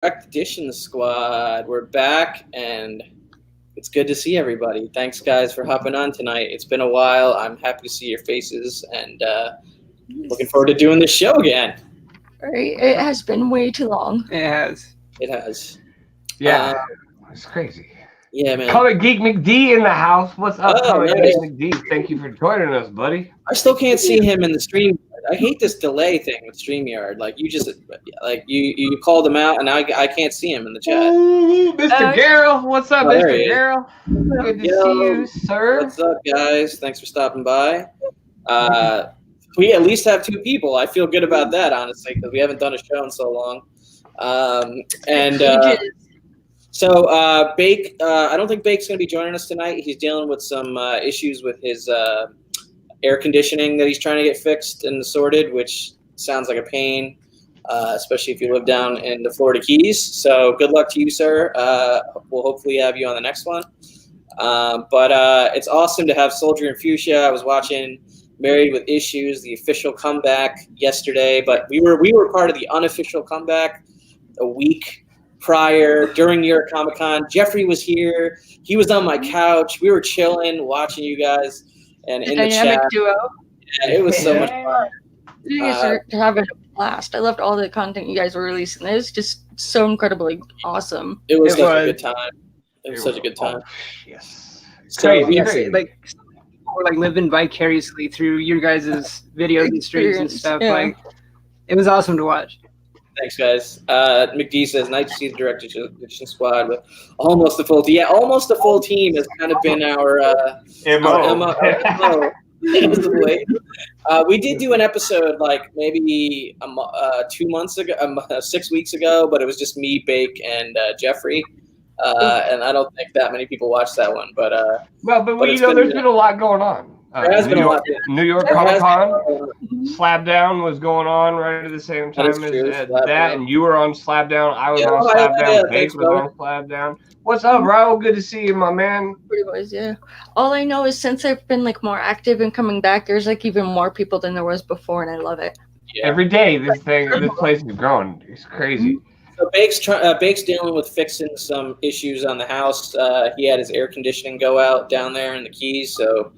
Edition Squad. We're back, and it's good to see everybody. Thanks, guys, for hopping on tonight. It's been a while. I'm happy to see your faces, and looking forward to doing this show again. Right, it has been way too long. It has. It has. Yeah, it's crazy. Yeah, man. Comic Geek McD in the house. What's up, Comic nice. Geek McD? Thank you for joining us, buddy. I still can't see him in the stream. I hate this delay thing with StreamYard. Like you called him out, and I can't see him in the chat. Ooh, Mr. Garrel, what's up, there Mr. he is. Garrel? Good to see you, sir. What's up, guys? Thanks for stopping by. We at least have 2 people. I feel good about that, honestly, because we haven't done a show in so long. So Bake, I don't think Bake's going to be joining us tonight. He's dealing with some issues with his air conditioning that he's trying to get fixed and sorted, which sounds like a pain, especially if you live down in the Florida Keys. So good luck to you, sir. We'll hopefully have you on the next one. But it's awesome to have Solgr and Fusha. I was watching Married with Issues, the official comeback yesterday, but we were part of the unofficial comeback a week prior during New York Comic Con. Jeffrey was here. He was on my couch. We were chilling, watching you guys, and in the chat. Duo. Yeah, it was so much fun. You guys are having a blast. I loved all the content you guys were releasing. It was just so incredibly awesome. It was such a good time. It was such a good time. Yes. So, Crazy. Like we're like living vicariously through your guys' videos and streams and stuff. Yeah. Like it was awesome to watch. Thanks, guys. McD says, nice to see the Direct Edition Squad with almost a full team. Yeah, almost a full team has kind of been our MO. We did do an episode like maybe 2 months ago, 6 weeks ago, but it was just me, Bake, and Jeffrey. And I don't think that many people watched that one. But there's been a lot going on. There has been a lot. New York Comic Con, Slapdown was going on right at the same time as that, and you were on Slapdown. I was on Slapdown. Bake was on Slapdown. What's up, Raul? Good to see you, my man. Pretty much, yeah. All I know is since I've been like more active and coming back, there's like even more people than there was before, and I love it. Yeah. Every day, this place is growing. It's crazy. So Bake's dealing with fixing some issues on the house. He had his air conditioning go out down there in the Keys, so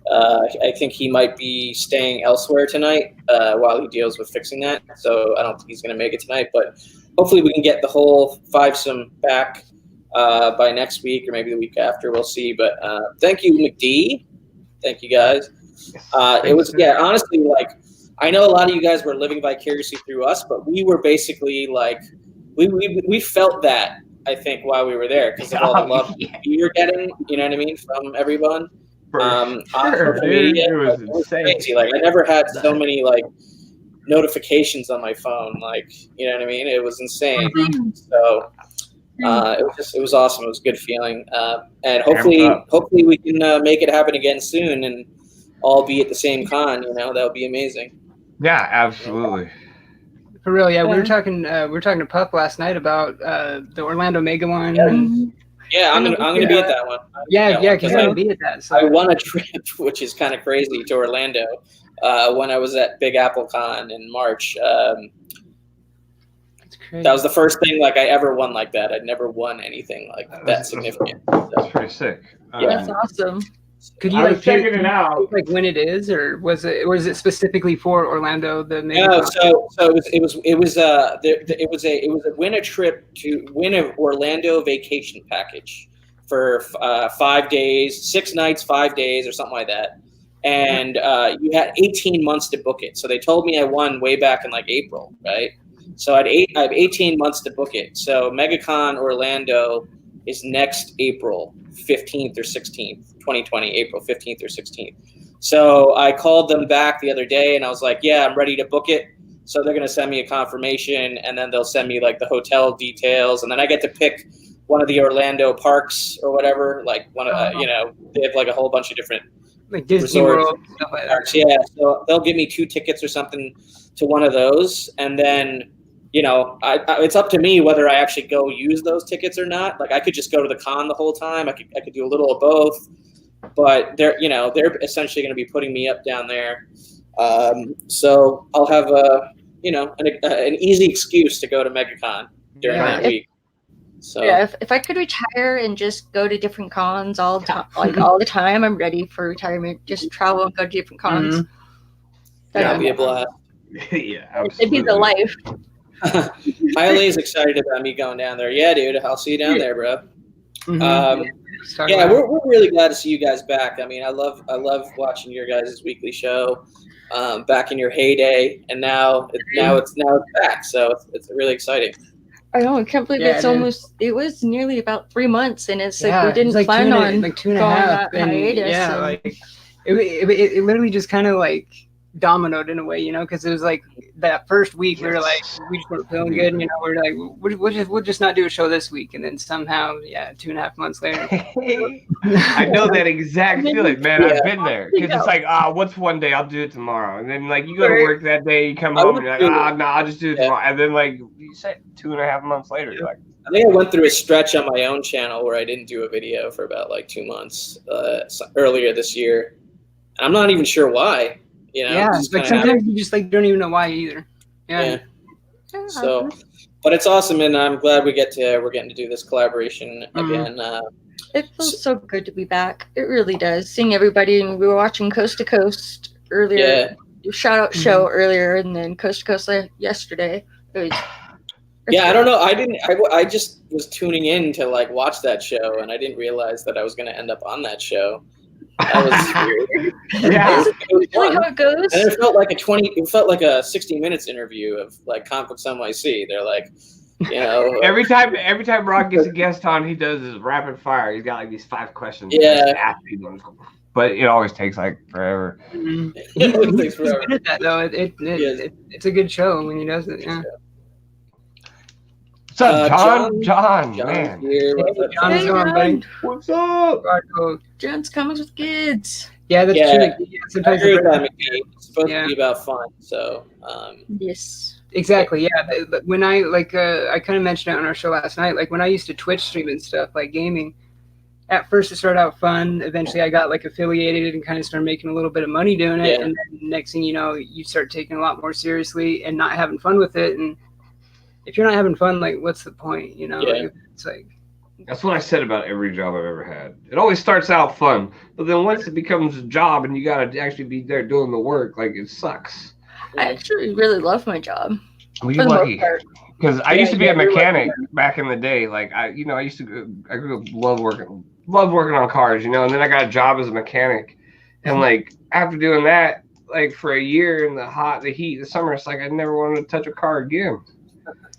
I think he might be staying elsewhere tonight while he deals with fixing that. So I don't think he's going to make it tonight, but hopefully we can get the whole fivesome back by next week or maybe the week after. We'll see. But thank you, McD. Thank you, guys. It was, honestly, like, I know a lot of you guys were living vicariously through us, but we were basically like, we felt that, I think, while we were there because of all the love we were getting, you know what I mean, from everyone. It was crazy. Like, I never had so many like notifications on my phone. Like, you know what I mean? It was insane. So it was awesome. It was a good feeling. And hopefully we can make it happen again soon and all be at the same con. You know, that would be amazing. Yeah, absolutely. For real, yeah. We were talking to Pup last night about the Orlando Mega one. Yeah. And Yeah, I'm gonna be at that one. Because I'm gonna be at that. So. I won a trip, which is kind of crazy, to Orlando when I was at Big Apple Con in March. That's crazy. That was the first thing like I ever won like that. I'd never won anything like that significant. That's pretty sick. That's awesome. Could you like check it out, like when it is, or was it specifically for Orlando? No, so it was a win a trip to win an Orlando vacation package for 5 days, 6 nights, 5 days, or something like that. And you had 18 months to book it. So they told me I won way back in like April, right? So I have 18 months to book it. So MegaCon Orlando is next April 15th or 16th, 2020, April 15th or 16th. So I called them back the other day and I was like, yeah, I'm ready to book it. So they're going to send me a confirmation and then they'll send me like the hotel details. And then I get to pick one of the Orlando parks or whatever. Like one of, they have like a whole bunch of different like Disney World stuff like that. Yeah. So they'll give me 2 tickets or something to one of those. And then, it's up to me whether I actually go use those tickets or not. Like I could just go to the con the whole time. I could do a little of both, but they're essentially going to be putting me up down there. So I'll have an easy excuse to go to MegaCon. during that week. So yeah, if I could retire and just go to different cons all the time, like all the time, I'm ready for retirement. Just travel and go to different cons. That'd be a blast. Yeah, absolutely. It'd be the life. Highly's excited about me going down there. Yeah, dude, I'll see you down there, bro. Mm-hmm. We're really glad to see you guys back. I mean, I love watching your guys' weekly show back in your heyday, and now it's back. So it's really exciting. I know. I can't believe it was nearly about 3 months, and it's like we didn't like plan on like 2.5 going on hiatus. Yeah, like it literally just kind of like dominoed in a way, because it was like that first week we were like, we just weren't feeling good, we're like, we'll just not do a show this week, and then somehow 2.5 months later. I know that exact feeling, man. I've been there, because it's like, what's one day, I'll do it tomorrow, and then like you go to work that day, you come home and you're like, no, I'll just do it tomorrow, and then like you said 2.5 months later, you're like, I think I went through a stretch on my own channel where I didn't do a video for about like 2 months earlier this year. I'm not even sure why. Like sometimes you just like don't even know why either. Yeah. So, but it's awesome, and I'm glad we're getting to do this collaboration again. It feels so good to be back. It really does. Seeing everybody, and we were watching Coast to Coast earlier. Shout out show earlier, and then Coast to Coast yesterday. I don't know. I just was tuning in to like watch that show, and I didn't realize that I was going to end up on that show. That was weird. Yeah, it was really how it goes. And it felt like a 60 Minutes interview of like ComicBooks NYC. They're like, every time Rock gets a guest on, he does his rapid fire. He's got like these 5 questions. But it always takes like forever. It always takes forever. He's good at that though. It's a good show when he does it. Yeah. What's up, John, man. Here. John's going, buddy. What's up? John's Comics with Kids. Yeah, that's true. Sometimes I agree with that, McKee. It's supposed to be about fun, so. Yes. Exactly. Yeah. When I I kind of mentioned it on our show last night. Like when I used to Twitch stream and stuff, like gaming. At first, it started out fun. Eventually, I got like affiliated and kind of started making a little bit of money doing it. And then next thing you know, you start taking it a lot more seriously and not having fun with it. And if you're not having fun, like, what's the point? Like, it's like. That's what I said about every job I've ever had. It always starts out fun, but then once it becomes a job and you got to actually be there doing the work, like, it sucks. I actually really love my job. Well, you're lucky. Because I used to be a mechanic back in the day. Like, I grew up loved working on cars, and then I got a job as a mechanic. And, like, after doing that, like, for a year in the heat, the summer, it's like I never wanted to touch a car again.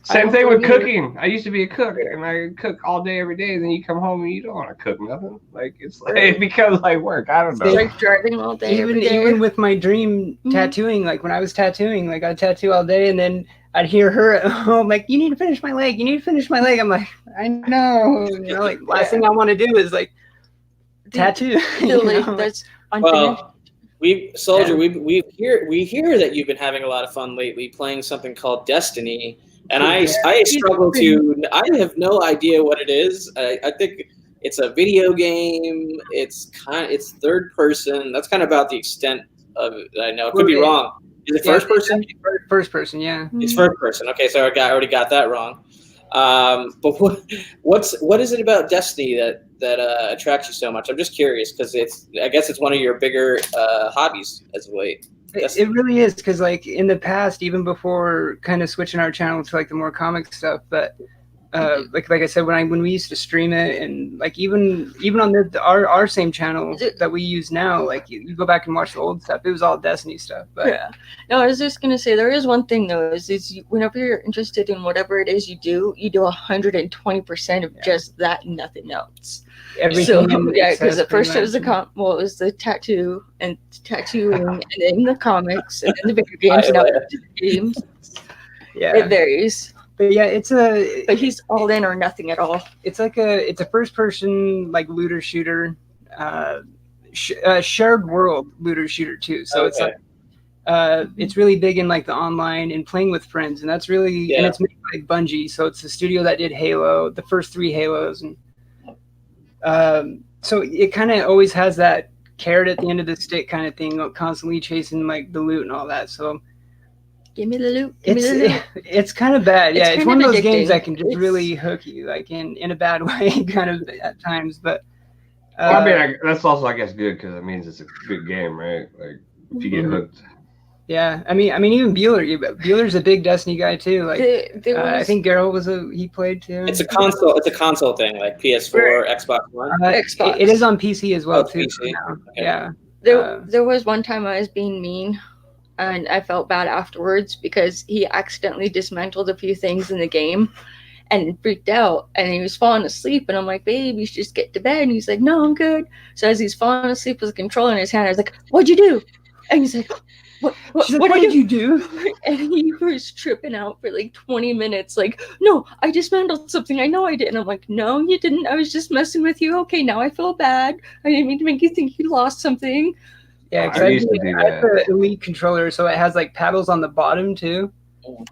Same thing with cooking. I used to be a cook, and I cook all day, every day. Then you come home and you don't want to cook nothing. Like it becomes like work. I don't know. It's like driving all day. Even with my dream tattooing, like when I was tattooing, like I'd tattoo all day, and then I'd hear her at home like, "You need to finish my leg. You need to finish my leg." I'm like, "I know." Like last thing I want to do is like tattoo. That's unfinished. Solgr, we hear that you've been having a lot of fun lately playing something called Destiny. And I struggle I have no idea what it is. I think it's a video game. It's third person. That's kind of about the extent of it. I know. It could be wrong. Is it first person? First person, yeah. It's first person. Okay, so I already got that wrong. But what is it about Destiny that attracts you so much? I'm just curious because I guess it's one of your bigger hobbies as of late. It really is, because like in the past, even before kind of switching our channel to like the more comic stuff, but like I said, when we used to stream it, and like even on our same channel that we use now, like you go back and watch the old stuff, it was all Destiny stuff. But no, I was just gonna say there is one thing though, is whenever you're interested in whatever it is you do 120% of just that, nothing else. Everything. Because at first it was it was the tattooing, and then the comics, and then the video games, now the games. Yeah, it varies. But yeah, but he's all in or nothing at all. It's a first person like looter shooter, shared world looter shooter too. So it's like it's really big in like the online and playing with friends, and that's really and it's made by Bungie. So it's the studio that did Halo, the first 3 Halos, and so it kind of always has that carrot at the end of the stick kind of thing, constantly chasing like the loot and all that. So Give me the loot. Give me the loot. It's kind of bad. Yeah, it's one of those games that can just It's really hook you, like in a bad way, kind of at times. But I mean, that's also, I guess, good because it means it's a good game, right? Like if you get hooked. Yeah, I mean, even Bueller's a big Destiny guy too. Like, I think Geralt he played too. It's a console thing, like PS4, Xbox One. Xbox. It is on PC as well too. PC. Now. Okay. Yeah. There was one time I was being mean, and I felt bad afterwards because he accidentally dismantled a few things in the game, and freaked out, and he was falling asleep, and I'm like, babe, you should just get to bed. And he's like, no, I'm good. So as he's falling asleep with a controller in his hand, I was like, what'd you do? And he's like, what did you do? And he was tripping out for like 20 minutes, like, no, I dismantled something. I know I did. And I'm like, no, you didn't. I was just messing with you. Okay, now I feel bad. I didn't mean to make you think you lost something. Yeah, because I have the Elite controller, so it has like paddles on the bottom too.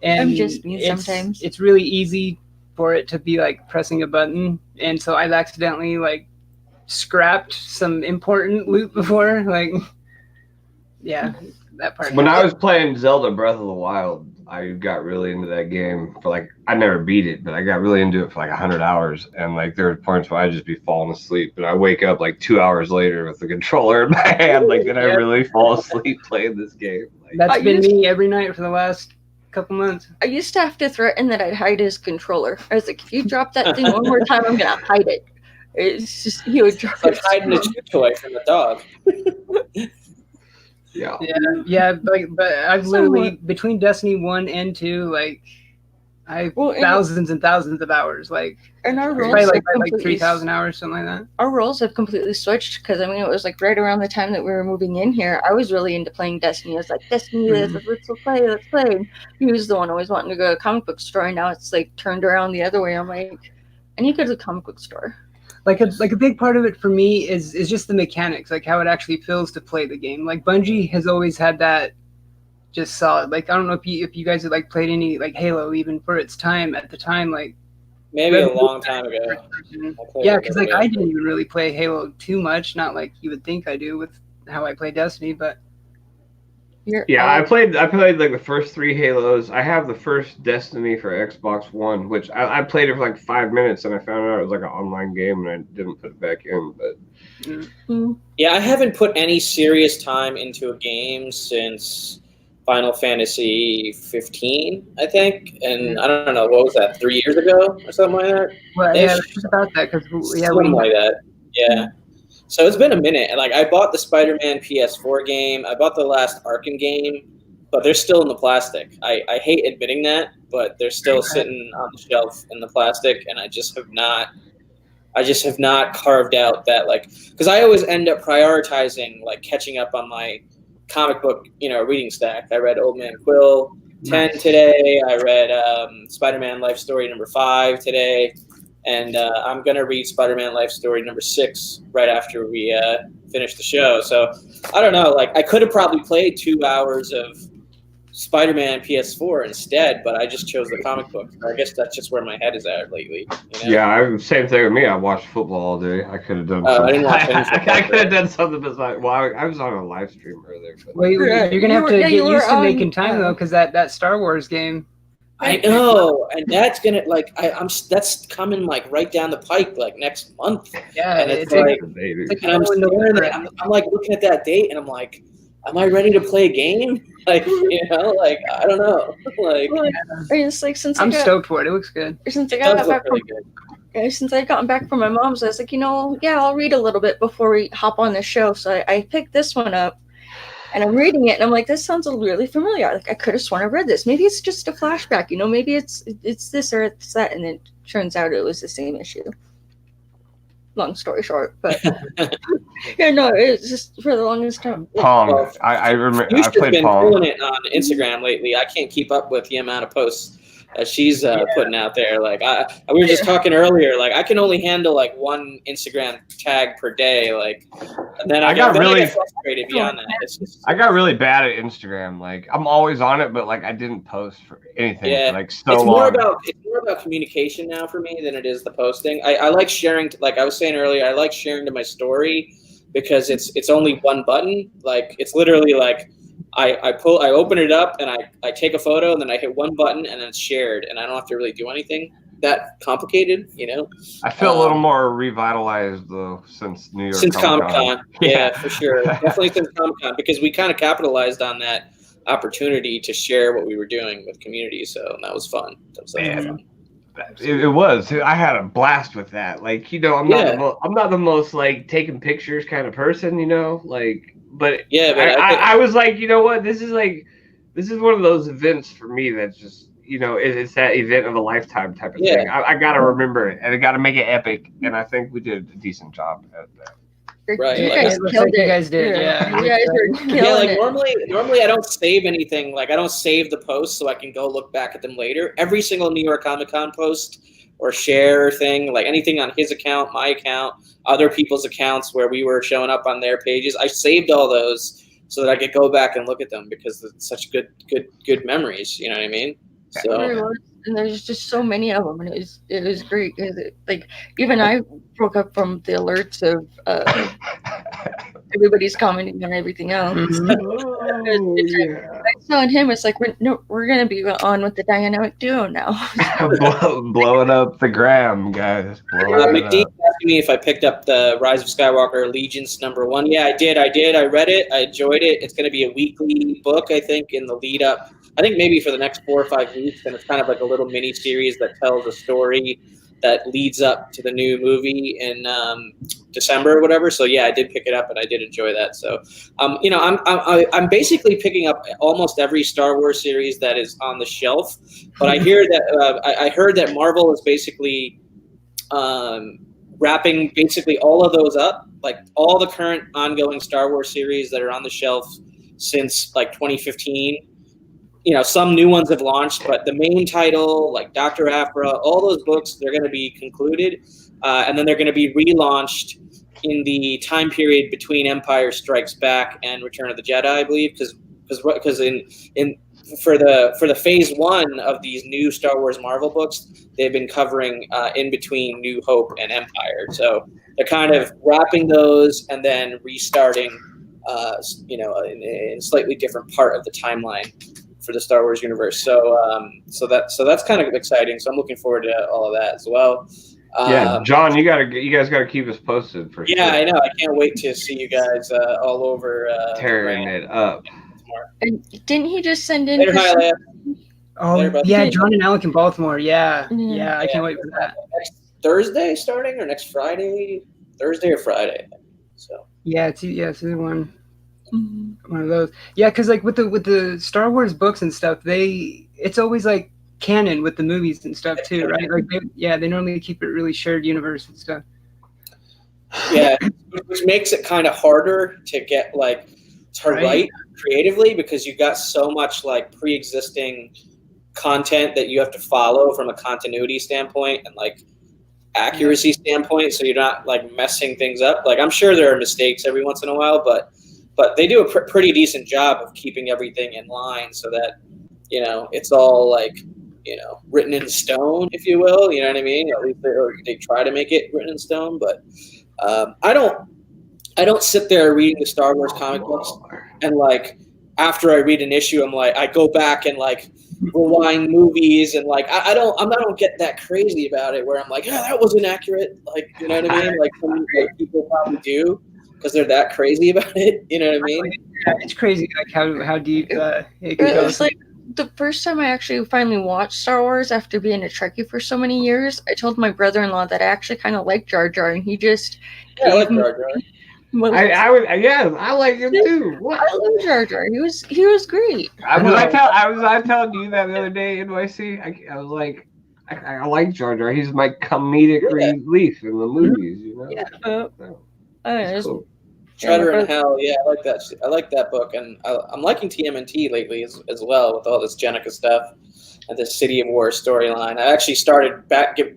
And I'm just mean sometimes. It's really easy for it to be like pressing a button. And so I've accidentally like scrapped some important loot before. Like, yeah. That part. When I was playing Zelda Breath of the Wild, I got really into that game for like, I never beat it, but I got really into it for like 100 hours. And like there were points where I'd just be falling asleep, and I wake up like 2 hours later with the controller in my hand. Like, did I really fall asleep playing this game? Like, that's been me every night for the last couple months. I used to have to threaten that I'd hide his controller. I was like, if you drop that thing one more time, I'm gonna hide it. It's just, he would drop it. Like hiding a chew toy from the dog. Yeah, but I've literally between Destiny 1 and 2, like thousands and thousands of hours, like, and our roles probably like 3,000 hours, something like that. Our roles have completely switched because I mean it was like right around the time that we were moving in here. I was really into playing Destiny. I was like, Destiny, let's play. And he was the one always wanting to go to a comic book store, and now it's like turned around the other way. I'm like, I need to go to the comic book store. Like a big part of it for me is just the mechanics, like how it actually feels to play the game. Like Bungie has always had that just solid. Like, I don't know if you guys had like played any like Halo even for its time at the time, like maybe a long time ago. Yeah, because like I didn't even really play Halo too much, not like you would think I do with how I play Destiny, but I played like the first 3 Halos. I have the first Destiny for Xbox One, which I played it for like 5 minutes, and I found out it was like an online game, and I didn't put it back in. But yeah, I haven't put any serious time into a game since Final Fantasy 15, I think, and I don't know, what was that, 3 years ago or something like that? Well, yeah, it's about that because something like that. Yeah. So it's been a minute. Like, I bought the Spider-Man PS4 game. I bought the last Arkham game, but they're still in the plastic. I hate admitting that, but they're still sitting on the shelf in the plastic, and I just have not carved out that, like, because I always end up prioritizing like catching up on my comic book, reading stack. I read Old Man Quill 10 today. I read Spider-Man Life Story number 5 today. And I'm going to read Spider-Man Life Story number 6 right after we finish the show. So, I don't know. Like, I could have probably played 2 hours of Spider-Man PS4 instead, but I just chose the comic book. I guess that's just where my head is at lately. Yeah, same thing with me. I watched football all day. I could have done something. I didn't watch any football. I could have done something besides. Well, I was on a live stream earlier. But. Well, you're going to have to get used to making time, though, because that Star Wars game. I know, and that's gonna that's coming like right down the pike like next month. Yeah, and it's like I'm like looking at that date, and I'm like, am I ready to play a game? Like, like I don't know. Like, it's like I'm stoked for it. It looks good. Since I got back since I gotten back from my mom's, I was like, I'll read a little bit before we hop on the show. So I picked this one up. And I'm reading it, and I'm like, this sounds really familiar. Like, I could have sworn I read this. Maybe it's just a flashback, maybe it's this or it's that. And it turns out it was the same issue. Long story short, but it's just for the longest time. Pong. I remember. You've been pulling it on Instagram lately. I can't keep up with the amount of posts that she's putting out there. Like, we were just talking earlier. Like, I can only handle like one Instagram tag per day. Like, and then I got really frustrated beyond that. I got really bad at Instagram. Like, I'm always on it, but like I didn't post for anything. Yeah, for, like it's more about communication now for me than it is the posting. I like sharing. Like I was saying earlier, I like sharing to my story because it's only one button. Like, it's literally like I open it up and I take a photo and then I hit one button and then it's shared and I don't have to really do anything that complicated, you know. I feel a little more revitalized though since New York. Since Comic-Con. Yeah, for sure. Definitely since Comic-Con, because we kind of capitalized on that opportunity to share what we were doing with community. So that was fun. That was fun. It was. I had a blast with that. Like, you know, I'm not the most like taking pictures kind of person, you know, like, but yeah, but I was like, you know what, this is one of those events for me that's just, you know, it's that event of a lifetime type of thing. I got to remember it and I got to make it epic. And I think we did a decent job at that. Right, you guys did. Yeah, you guys were killing it. Normally I don't save anything. Like I don't save the posts so I can go look back at them later. Every single New York Comic Con post or share thing, like anything on his account, my account, other people's accounts where we were showing up on their pages, I saved all those so that I could go back and look at them because it's such good memories. You know what I mean? So. And there's just so many of them, and it was great. Like even I broke up from the alerts of everybody's commenting on everything else. Mm-hmm. I saw in him, it's like we're gonna be on with the dynamic duo now. Blowing up the gram, guys. McDean asked me if I picked up the Rise of Skywalker Allegiance #1. Yeah, I did. I read it. I enjoyed it. It's going to be a weekly book, I think, in the lead up. I think maybe for the next 4 or 5 weeks, and it's kind of like a little mini series that tells a story that leads up to the new movie in December or whatever. So yeah, I did pick it up and I did enjoy that. So, you know, I'm basically picking up almost every Star Wars series that is on the shelf. But I hear that I heard that Marvel is basically wrapping basically all of those up, like all the current ongoing Star Wars series that are on the shelf since like 2015. You know, some new ones have launched, but the main title, like Dr. Aphra, all those books, they're going to be concluded, and then they're going to be relaunched in the time period between Empire Strikes Back and Return of the Jedi, I believe, because for the phase 1 of these new Star Wars Marvel books, they've been covering in between New Hope and Empire. So they're kind of wrapping those and then restarting, you know, in a slightly different part of the timeline for the Star Wars universe. So that's kind of exciting. So I'm looking forward to all of that as well. Yeah, John, you guys gotta keep us posted for sure. Yeah, I know. I can't wait to see you guys all over tearing it up. And didn't he just send in? Yeah, John and Alec in Baltimore. Yeah, I can't wait for that. Next Thursday starting or next Friday? Thursday or Friday. So yeah, it's either one. Mm-hmm. One of those. Yeah, because like with the Star Wars books and stuff, it's always like canon with the movies and stuff too, right? Like they normally keep it really shared universe and stuff. Yeah, which makes it kind of harder to get write creatively because you've got so much like pre-existing content that you have to follow from a continuity standpoint and like accuracy standpoint, so you're not like messing things up. Like I'm sure there are mistakes every once in a while, but they do a pretty decent job of keeping everything in line so that, you know, it's all like, you know, written in stone, if you will. You know what I mean? At least they try to make it written in stone. But I don't sit there reading the Star Wars comic books and like after I read an issue, I'm like I go back and like rewind movies and like I don't get that crazy about it where I'm like, yeah, that wasn't accurate. Like, you know what I mean? Like some people probably do. Because they're that crazy about it, you know what I mean? Yeah, it's crazy, like how deep it can go. It was like the first time I actually finally watched Star Wars after being a Trekkie for so many years. I told my brother-in-law that I actually kind of like Jar Jar, and he just I like Jar Jar. I like him too. What? I love Jar Jar. He was great. I was telling you that the other day in NYC. I was like, I like Jar Jar. He's my comedic relief in the movies, you know. Yeah. Cool. Shredder in Hell, yeah, I like that. I like that book, and I'm liking TMNT lately as well with all this Jenica stuff and this City of War storyline. I actually started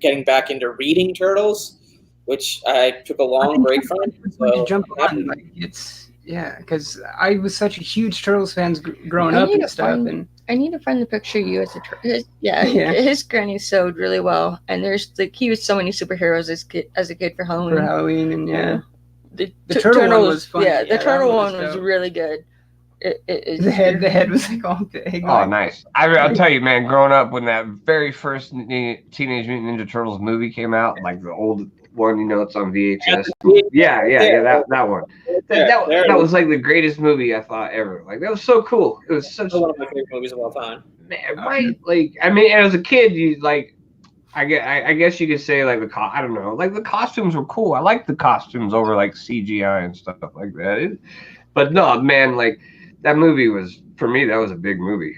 getting back into reading Turtles, which I took a long break from. So jump on, like because I was such a huge Turtles fan growing up and stuff. I need to find the picture of you as a his granny sewed really well, and there's like he was so many superheroes as a kid for Halloween. And The turtle one was fun. Yeah, the turtle one was really good. It is The head was like all big. Oh, nice. I'll tell you, man, growing up when that very first Teenage Mutant Ninja Turtles movie came out, like the old one, it's on VHS. Yeah, that one. That was like the greatest movie I thought ever. Like, that was so cool. It was such one of my favorite movies of all time. Man, right? Like, I mean, as a kid, you like, I guess you could say like I don't know, like the costumes were cool. I like the costumes over like CGI and stuff like that. But no, man, like that movie was, for me, that was a big movie.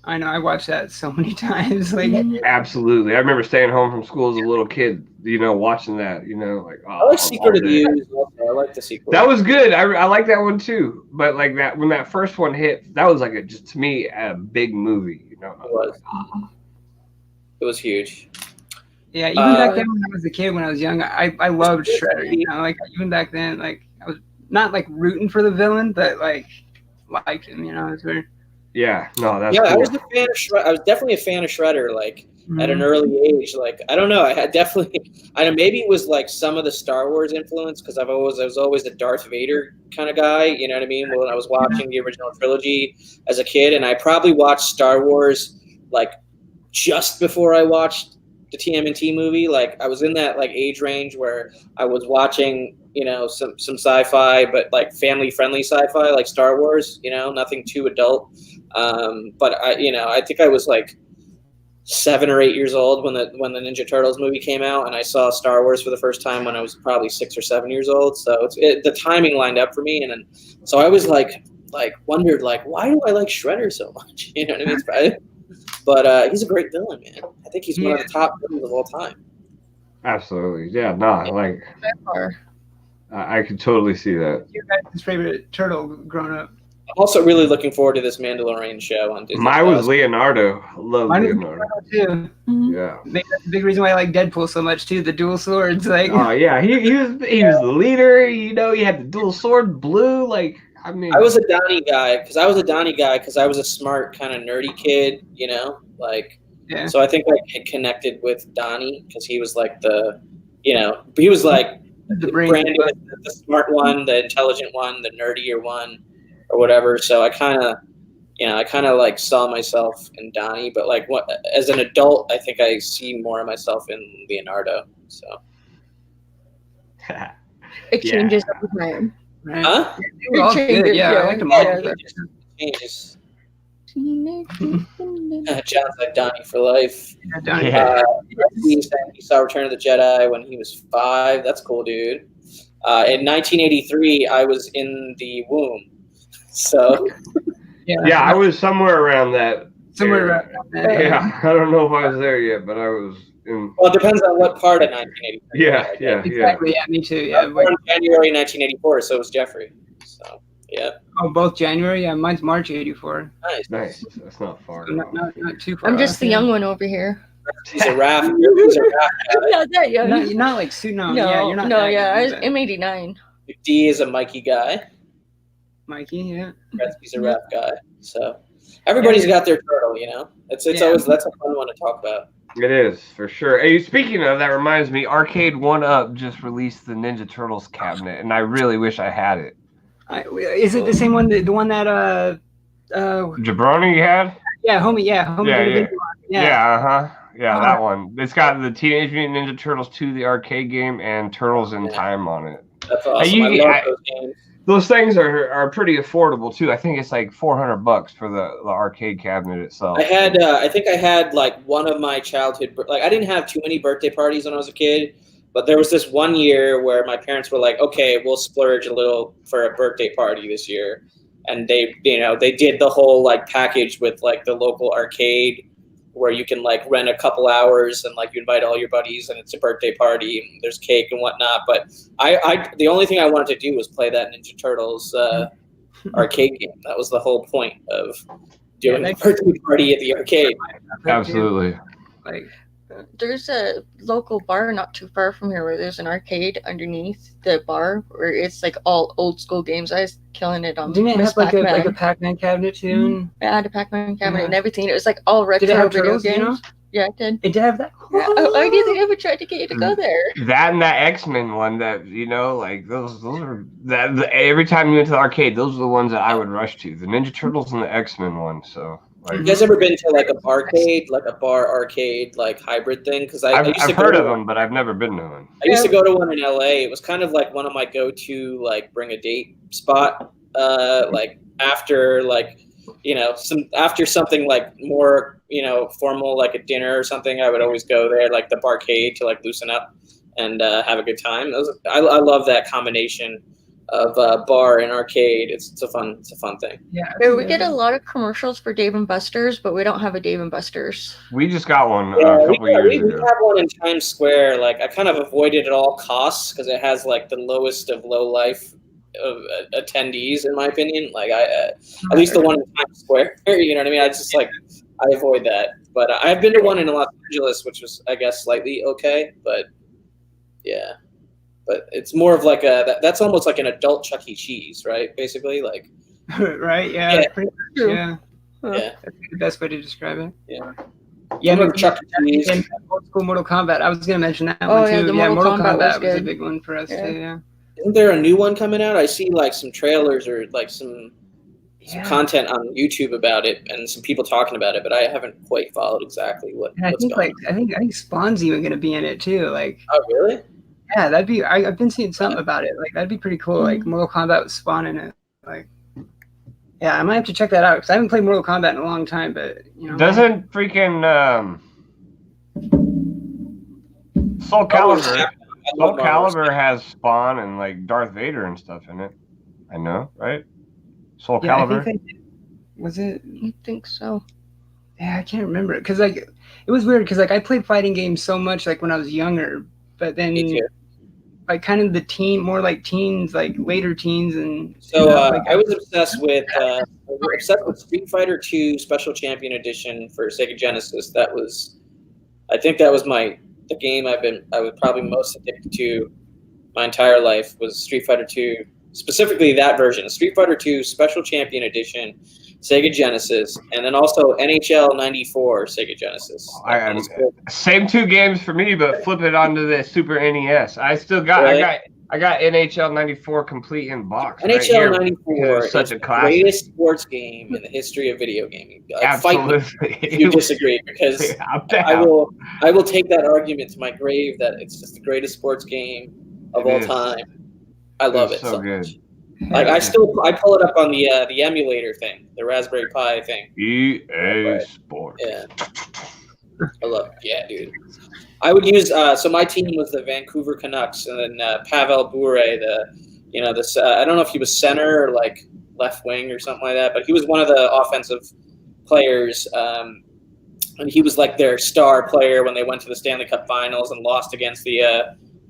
I know, I watched that so many times. Like, absolutely, I remember staying home from school as a little kid, watching that. Like, I like Secret of the Ooze. I like the sequel. That was good. I like that one too. But like that, when that first one hit, that was like just to me a big movie. It was. It was huge. Yeah, even back then when I was a kid, when I was young, I loved Shredder. Like even back then, like I was not like rooting for the villain, but like liked him. It's weird. Yeah, no, that's cool. I was a fan of Shredder. I was definitely a fan of Shredder. Like at an early age. Like I don't know. I had definitely. I know maybe it was like some of the Star Wars influence because I was always a Darth Vader kind of guy. You know what I mean? When I was watching the original trilogy as a kid, and I probably watched Star Wars like just before I watched the TMNT movie. Like I was in that like age range where I was watching, some sci-fi, but like family friendly sci-fi, like Star Wars, nothing too adult. But I think I was like 7 or 8 years old when the Ninja Turtles movie came out, and I saw Star Wars for the first time when I was probably 6 or 7 years old. So the timing lined up for me, and then so I was like wondered like, why do I like Shredder so much? You know what I mean? But he's a great villain, man. I think he's one of the top villains of all time. Absolutely, yeah. No, like I could totally see that. Your guys' favorite turtle growing up? I'm also really looking forward to this Mandalorian show on Disney. Mine was Leonardo. I love Leonardo too. Yeah, that's a big reason why I like Deadpool so much too. The dual swords, like. Oh yeah, he was the leader. He had the dual sword, blue. Like, I mean, I was a Donnie guy because I was a smart kind of nerdy kid. Like. Yeah. So I think I connected with Donnie because he was like he was like Brandon, the smart one, the intelligent one, the nerdier one, or whatever. So I kind of like saw myself in Donnie, but like as an adult, I think I see more of myself in Leonardo. So it changes every time. Right. Huh? They were all good. Yeah, I like them all. It changes. John's like Donnie for life. He saw Return of the Jedi when he was 5. That's cool, dude. In 1983, I was in the womb. So. Yeah, I was somewhere around that. Yeah, I don't know if I was there yet, but I was in. Well, it depends on what part of 1983. Yeah. Exactly. Yeah, me too. Yeah. January 1984. So was Jeffrey. So. Yeah. Oh, both January? Yeah, mine's March 84. Nice. That's not far. Not too far. I'm just the young one over here. He's a Raph. Not that young. You're not like Sue. No, yeah, you're not. No, yeah, I'm 89. D is a Mikey guy. Mikey, yeah. He's a Raph guy. So everybody's got their turtle, It's always that's a fun one to talk about. It is, for sure. Hey, speaking of, that reminds me, Arcade 1-Up just released the Ninja Turtles cabinet, and I really wish I had it. Is it the same one? The one that Jabroni had? Yeah, homie. Yeah. That one. It's got the Teenage Mutant Ninja Turtles 2, the arcade game, and Turtles in Time on it. That's awesome. I love those games. Those things are pretty affordable too. I think it's like $400 for the arcade cabinet itself. I think I had like one of my childhood, like I didn't have too many birthday parties when I was a kid. But there was this one year where my parents were like, okay, we'll splurge a little for a birthday party this year. And they did the whole like package with like the local arcade where you can like rent a couple hours and like you invite all your buddies and it's a birthday party and there's cake and whatnot. But the only thing I wanted to do was play that Ninja Turtles arcade game. That was the whole point of doing a birthday party at the arcade. Absolutely. There's a local bar not too far from here where there's an arcade underneath the bar where it's like all old school games. I was killing it on. Didn't it have like a Pac-Man cabinet too? I had a Pac-Man cabinet and everything. It was like all retro Did it have video turtles, games. Yeah, it did. It did have that. Yeah. Oh, I didn't think I ever tried to get you to go there. That and that X-Men one that, you know, like those are every time you went to the arcade, those are the ones that I would rush to. The Ninja Turtles and the X-Men one. So, like, you guys ever been to like a bar arcade, like hybrid thing? Because I've heard of them, but I've never been to one. I used to go to one in LA. It was kind of like one of my go-to like bring a date spot. Like after like, you know, after something like more, you know, formal, like a dinner or something, I would always go there, like the barcade, to like loosen up and have a good time. I love that combination of bar and arcade. It's a fun thing. Yeah. We get a lot of commercials for Dave and Buster's, but we don't have a Dave and Buster's. We just got one a couple years ago. We have one in Times Square. Like I kind of avoided at all costs because it has like the lowest of low life of attendees, in my opinion. Like at least the one in Times Square. You know what I mean? I just like I avoid that. But I've been to one in Los Angeles, which was I guess slightly okay, but yeah. But it's more of like that's almost like an adult Chuck E. Cheese, right? Basically, like. Right. Yeah. Yeah. Pretty much, yeah. Yeah. That's the best way to describe it. Yeah. Yeah. No, Chuck E. Cheese. And old school Mortal Kombat. I was gonna mention that one too. Yeah, the Mortal Kombat was a big one for us too. Yeah. Isn't there a new one coming out? I see like some trailers or like some content on YouTube about it and some people talking about it, but I haven't quite followed exactly what's going on. I think Spawn's even gonna be in it too. Like. Oh really? Yeah, that'd be. I've been seeing something about it. Like that'd be pretty cool. Like Mortal Kombat with Spawn in it. Like, yeah, I might have to check that out because I haven't played Mortal Kombat in a long time. But you know, doesn't freaking Soul Calibur has Spawn and like Darth Vader and stuff in it. I know, right? Soul Calibur. Was it? I think so. Yeah, I can't remember it because like it was weird because like I played fighting games so much like when I was younger, but then like kind of more like teens, like later teens, and so I was obsessed with Street Fighter 2 Special Champion Edition for Sega Genesis. I think that was the game I was probably most addicted to my entire life was Street Fighter 2, specifically that version, Street Fighter 2 Special Champion Edition, Sega Genesis, and then also NHL 94 Sega Genesis. Same two games for me, but flip it onto the Super NES. I still got I got NHL 94 complete in box. NHL 94 is such the a classic. Greatest sports game in the history of video gaming. Absolutely. Fight me if you disagree, because I will take that argument to my grave that it's just the greatest sports game of all time. I love it so good. Much. Like I pull it up on the emulator thing, the Raspberry Pi thing. EA Sports. Yeah. I love it. Yeah, dude. I would use so my team was the Vancouver Canucks, and then Pavel Bure, I don't know if he was center or like left wing or something like that, but he was one of the offensive players, and he was like their star player when they went to the Stanley Cup Finals and lost against the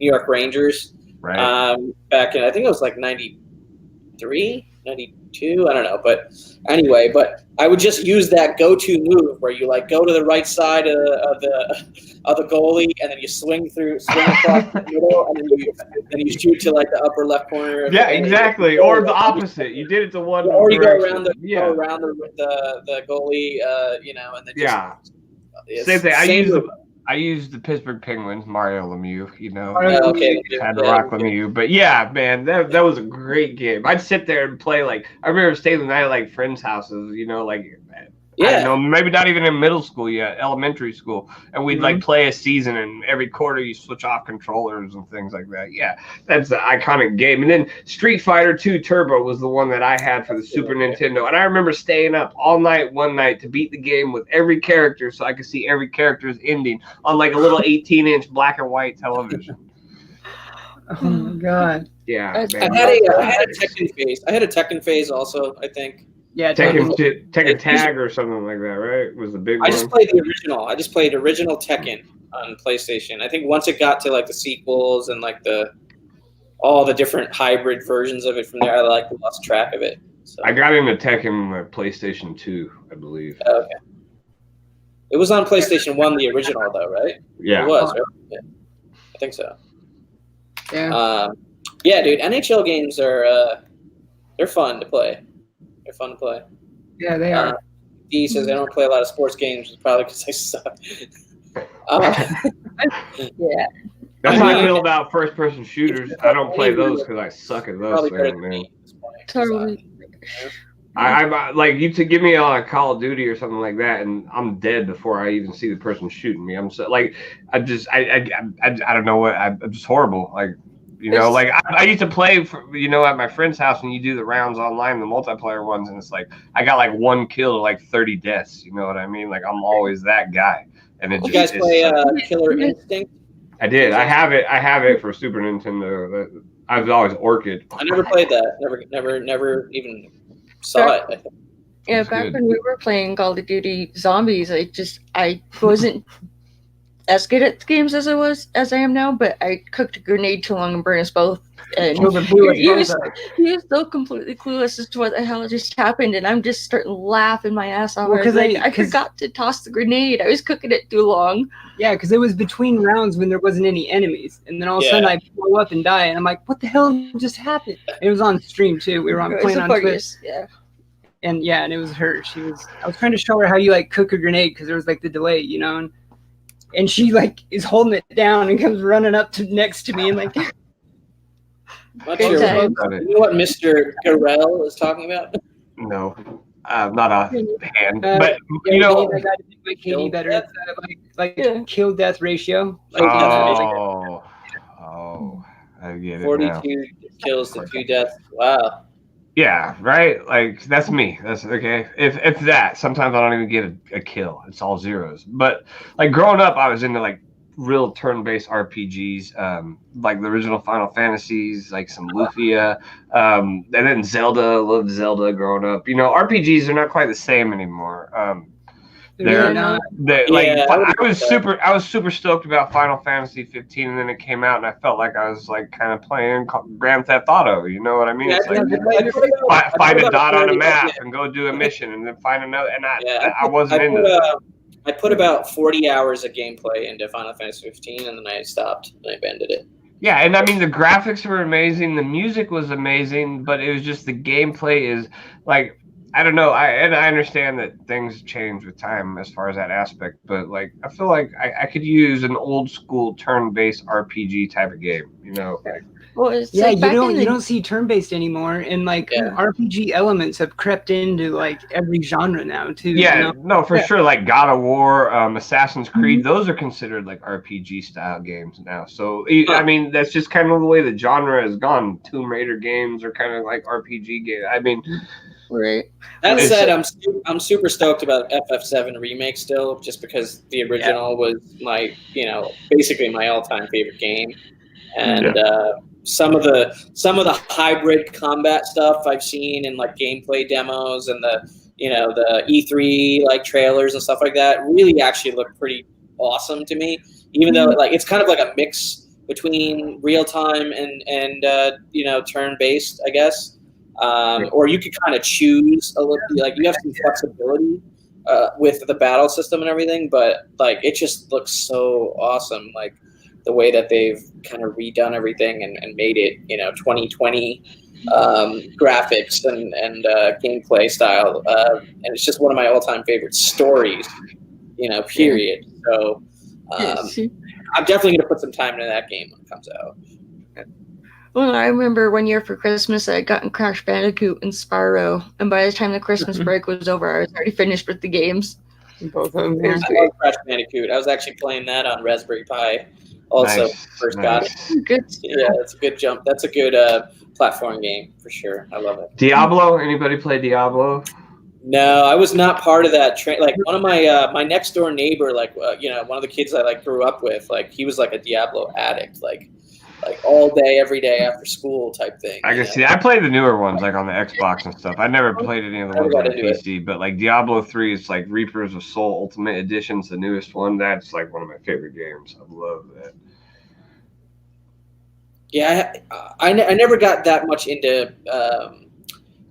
New York Rangers. Right. Back in I think it was like 93, 92, I don't know, but anyway, but I would just use that go-to move where you like go to the right side of the goalie and then you swing across the middle and then you shoot to like the upper left corner. Yeah, exactly. Or the opposite. You did it to one. Or you go around the goalie, and then just, same thing. I used the Pittsburgh Penguins, Mario Lemieux, had to rock Lemieux. But yeah, man, that was a great game. I'd sit there and play, like, I remember staying the night at, like, friends' houses, I don't know, maybe not even in middle school yet, elementary school. And we'd, like, play a season, and every quarter you switch off controllers and things like that. Yeah, that's the iconic game. And then Street Fighter 2 Turbo was the one that I had for the Super Nintendo. And I remember staying up all night one night to beat the game with every character so I could see every character's ending on, like, a little 18-inch black and white television. Oh, my God. Yeah, man. I had a Tekken phase. I had a Tekken phase also, I think. Yeah, Tekken Tag or something like that, right? Was the big one. I just played the original. I just played original Tekken on PlayStation. I think once it got to like the sequels and like all the different hybrid versions of it from there, I lost track of it. So. I got into Tekken PlayStation 2, I believe. Okay. It was on PlayStation 1, the original though, right? Yeah. It was, right? Yeah. I think so. Yeah. Yeah, dude. NHL games are they're fun to play. They're fun to play. Yeah, they are. D says I don't play a lot of sports games, probably because I suck. Yeah. That's how I feel about first-person shooters. I don't play those because I suck at those things, man. Totally. I like you to give me a Call of Duty or something like that, and I'm dead before I even see the person shooting me. I'm so like, I don't know what I'm just horrible. Like, you know, like I used to play for, you know, at my friend's house when you do the rounds online, the multiplayer ones, and it's like I got like 1 kill to like 30 deaths. You know what I mean? Like I'm always that guy. And it you guys play Killer Instinct? I did. I have it for Super Nintendo. I was always Orchid. I never played that. Never even saw it. Yeah, back when we were playing Call of Duty Zombies, I wasn't as good at games as I am now, but I cooked a grenade too long and burned us both. And he was so completely clueless as to what the hell just happened, and I'm just starting laughing my ass off. Because I forgot to toss the grenade. I was cooking it too long. Yeah, because it was between rounds when there wasn't any enemies, and then all of a sudden I blow up and die, and I'm like, "What the hell just happened?" It was on stream too. We were playing on Twitch. Yeah. And it was her. I was trying to show her how you like cook a grenade because there was like the delay, you know, and she like is holding it down and comes running up next to me and like. You know what Mr. Garrell is talking about? No, not a hand, but you know, I got to make my KD better. Like kill death ratio. I get it 42 now. kills to 2 deaths. Wow. Yeah, right. Like that's me. That's okay. If that, sometimes I don't even get a kill. It's all zeros. But like growing up, I was into like real turn-based RPGs, like the original Final Fantasies, like some Lufia, and then Zelda. Loved Zelda growing up. You know, RPGs are not quite the same anymore. They're not. I was super stoked about Final Fantasy 15, and then it came out, and I felt like I was like kind of playing Grand Theft Auto. You know what I mean? It's like find a dot on a map and go do a mission, and then find another. And I wasn't into that. I put about 40 hours of gameplay into Final Fantasy 15, and then I stopped and I abandoned it. Yeah, and I mean the graphics were amazing, the music was amazing, but it was just the gameplay is like I don't know. I understand that things change with time as far as that aspect, but like I feel like I could use an old school turn-based RPG type of game, you know. Like, well, you don't see turn-based anymore, and like RPG elements have crept into like every genre now too. Yeah, you know? No, for sure. Like God of War, Assassin's Creed, those are considered like RPG style games now. So I mean, that's just kind of the way the genre has gone. Tomb Raider games are kind of like RPG games. I mean. Right. That said, I'm super stoked about FF7 remake still, just because the original was my, basically my all-time favorite game, and some of the hybrid combat stuff I've seen in like gameplay demos and the E3 like trailers and stuff like that really actually look pretty awesome to me. Even though like it's kind of like a mix between real time and turn-based, I guess. Or you could kind of choose a little, like you have some flexibility with the battle system and everything, but like it just looks so awesome, like the way that they've kind of redone everything and made it, 2020 graphics and gameplay style, and it's just one of my all-time favorite stories, period. So I'm definitely gonna put some time into that game when it comes out. Well, I remember one year for Christmas I had gotten Crash Bandicoot and Spyro, and by the time the Christmas break was over, I was already finished with the games. Both of them. I love Crash Bandicoot. I was actually playing that on Raspberry Pi. Also, first got it. Good. Yeah, that's a good jump. That's a good platform game for sure. I love it. Diablo? Anybody play Diablo? No, I was not part of that. Like one of my my next door neighbor, like one of the kids I like grew up with, like he was like a Diablo addict, like all day, every day after school type thing. I can see that. I played the newer ones, like on the Xbox and stuff. I never played any of the ones on the PC, but like Diablo 3 is like Reapers of Soul Ultimate Edition's the newest one. That's like one of my favorite games. I love that. Yeah, I never got that much into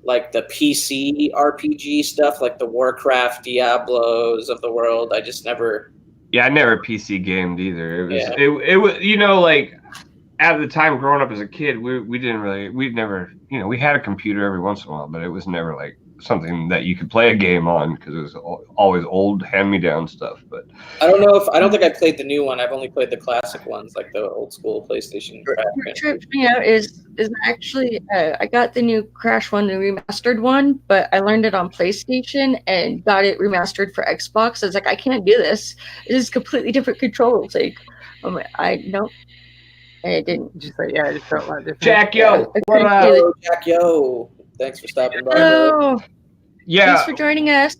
like the PC RPG stuff, like the Warcraft, Diablos of the world. I just never. Yeah, I never PC gamed either. It was like. At the time, growing up as a kid, we never, we had a computer every once in a while, but it was never like something that you could play a game on because it was always old hand-me-down stuff. But I don't think I played the new one. I've only played the classic ones, like the old school PlayStation. What tripped me out is actually I got the new Crash one, the remastered one, but I learned it on PlayStation and got it remastered for Xbox. I was like, I can't do this. It is completely different controls. Like, nope. And it didn't. Just like, yeah, it just felt a lot different. Jack, yo, Jack, yo. Thanks for stopping by. Oh, yeah. Thanks for joining us.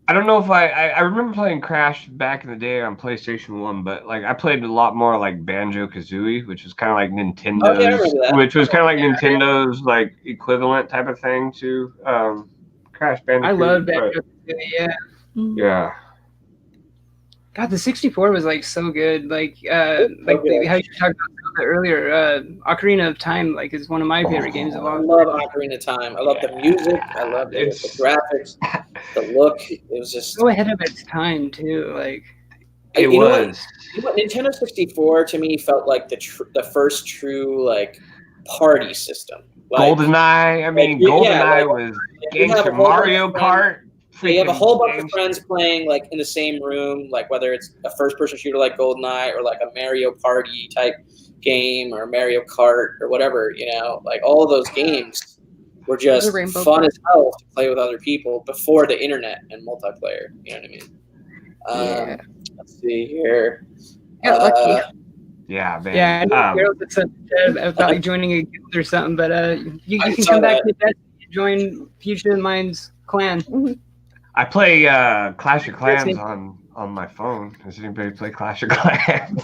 I don't know if I remember playing Crash back in the day on PlayStation 1, but like I played a lot more like Banjo-Kazooie, which was kind of like Nintendo's, Nintendo's like equivalent type of thing to Crash Bandicoot. I love Banjo-Kazooie, yeah. Yeah. God, the 64 was like so good. Like how you talked about earlier, Ocarina of Time like is one of my favorite games of all time. I love Ocarina of Time. I love the music. I love the graphics, the look. It was just so ahead of its time too. Like it was. What Nintendo 64 to me felt like the first true like party system. Like, GoldenEye. I mean, GoldenEye was gangster. Mario Kart. You have a whole bunch of friends playing like in the same room, like whether it's a first-person shooter like GoldenEye or like a Mario Party type game or Mario Kart or whatever, like all of those games were just fun as hell to play with other people before the internet and multiplayer. You know what I mean? Let's see here. Got lucky. Yeah, man. Yeah, I know girls said about joining a guild or something, but you can come back to that and join Fusha and mine's clan. Mm-hmm. I play Clash of Clans on my phone. Does anybody play Clash of Clans?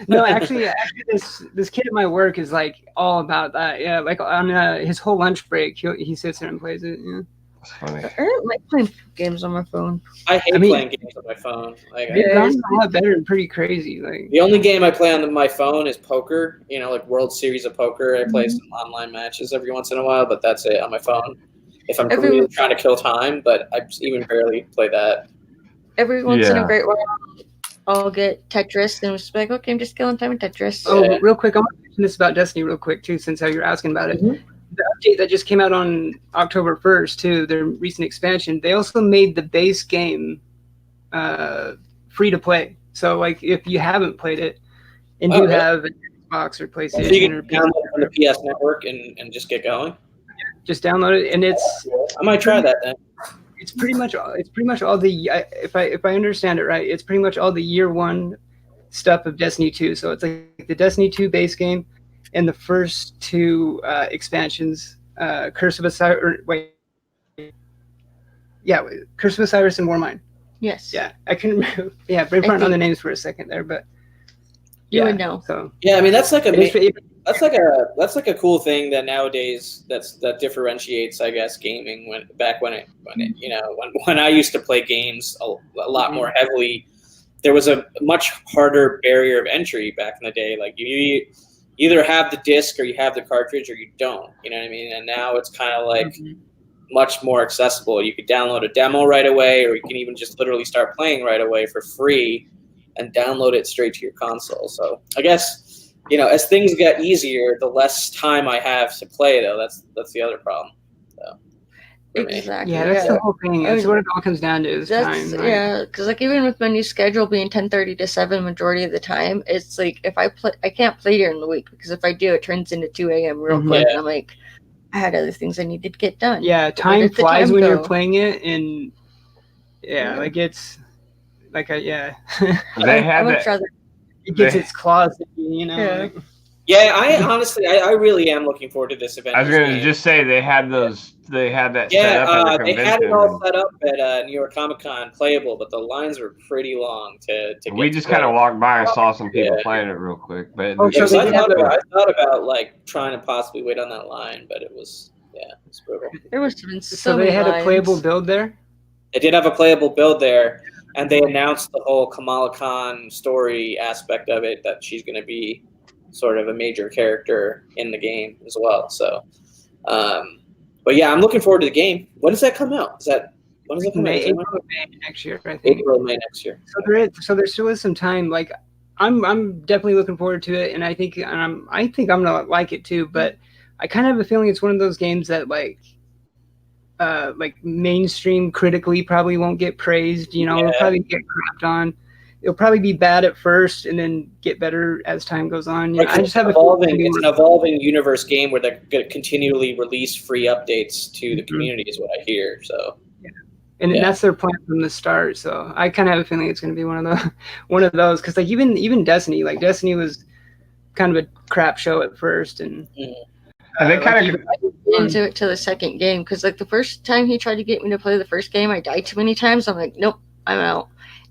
No, actually, this kid at my work is like all about that. Yeah, like on his whole lunch break, he sits there and plays it. Yeah. That's funny. I don't like playing games on my phone. I hate playing games on my phone. Like, it's gotten a lot better and pretty crazy. Like the only game I play on my phone is poker. Like World Series of Poker. I play some online matches every once in a while, but that's it on my phone. If I'm really trying to kill time, but I even barely play that. Every once in a great while, I'll get Tetris and just be like, okay, I'm just killing time in Tetris. Oh, real quick, I want to mention this about Destiny real quick too, since how you're asking about it. Mm-hmm. The update that just came out on October 1st too, their recent expansion, they also made the base game free to play. So like if you haven't played it and you have an Xbox or PlayStation, so you can download it from the PS Network and just get going. Just download it, and I might try that then. It's pretty much all the if I understand it right, it's pretty much all the year one stuff of Destiny 2. So it's like the Destiny 2 base game and the first two expansions, Curse of Osiris. Curse of Osiris and Warmind. Yes. Yeah, I can remember. Yeah, brain fart on the names for a second there, but you would know. So yeah, I mean that's like a cool thing that nowadays that differentiates, I guess, gaming when I used to play games a lot more heavily. There was a much harder barrier of entry back in the day. Like you either have the disc or you have the cartridge or you don't. You know what I mean? And now it's kind of like much more accessible. You could download a demo right away, or you can even just literally start playing right away for free and download it straight to your console. So I guess, as things get easier, the less time I have to play, though. That's the other problem. So, exactly. Yeah, that's the whole thing. That's what it all comes down to is time. Right? Yeah, because like even with my new schedule being 10:30 to 7 majority of the time, it's like if I can't play during the week because if I do, it turns into 2 a.m. real quick, and I'm like, I had other things I needed to get done. Yeah, time flies when you're playing it, and like it's like they had that. It gets its claws, Yeah. Yeah, I honestly, I really am looking forward to this event. I was going to just say they had that set up at the convention. They had it all set up at New York Comic Con playable, but the lines were pretty long to get. We just kind of walked by and saw some people playing it real quick, but I thought about like trying to possibly wait on that line, but it was brutal. There was so they had a playable build there. They did have a playable build there, and they announced the whole Kamala Khan story aspect of it, that she's going to be sort of a major character in the game as well. So, but yeah, I'm looking forward to the game. When does that come out? When does it come out? April or May next year, I think. April or May next year. So there still is some time. Like, I'm definitely looking forward to it, and I think I'm gonna like it too. But I kind of have a feeling it's one of those games that like, like mainstream critically probably won't get praised. You know, it'll probably get crapped on. It'll probably be bad at first and then get better as time goes on. You know, I just have it's an evolving universe game where they're going to continually release free updates to the community, is what I hear. So, and that's their plan from the start. So I kind of have a feeling it's going to be one of those, because like even Destiny, like Destiny was kind of a crap show at first, and they kind of into it to the second game, because like the first time he tried to get me to play the first game, I died too many times. I'm like, nope, I'm out.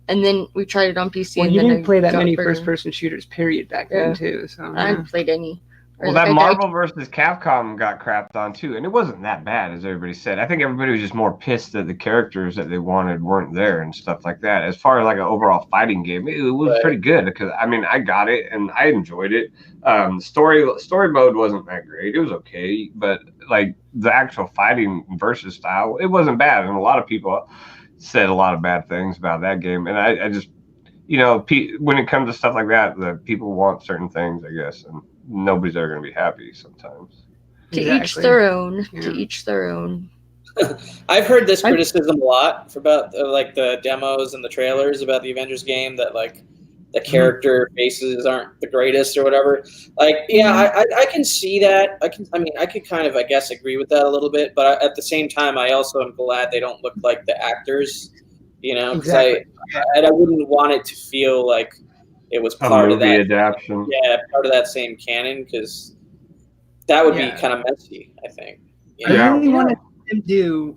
And then we tried it on PC. Well, and you then didn't play that many first-person shooters, period, back then too. So I haven't played any. Well, that Marvel versus Capcom got crapped on too, and it wasn't that bad as everybody said. I think everybody was just more pissed that the characters that they wanted weren't there and stuff like that. As far as like an overall fighting game, it was pretty good, because I mean I got it and I enjoyed it. Story mode wasn't that great; it was okay, but like the actual fighting versus style, it wasn't bad. And a lot of people said a lot of bad things about that game, and I just, you know, when it comes to stuff like that, the people want certain things, I guess, and nobody's ever going to be happy sometimes. To each their own. To each their own. I've heard this criticism a lot about like the demos and the trailers about the Avengers game, that like the character faces aren't the greatest or whatever. Like, I can see that. I could kind of, I guess, agree with that a little bit. But at the same time, I also am glad they don't look like the actors, you know, because I wouldn't want it to feel like it was part of that adaptation. Yeah, part of that same canon, because that would be kind of messy, I think. I really wanted them to do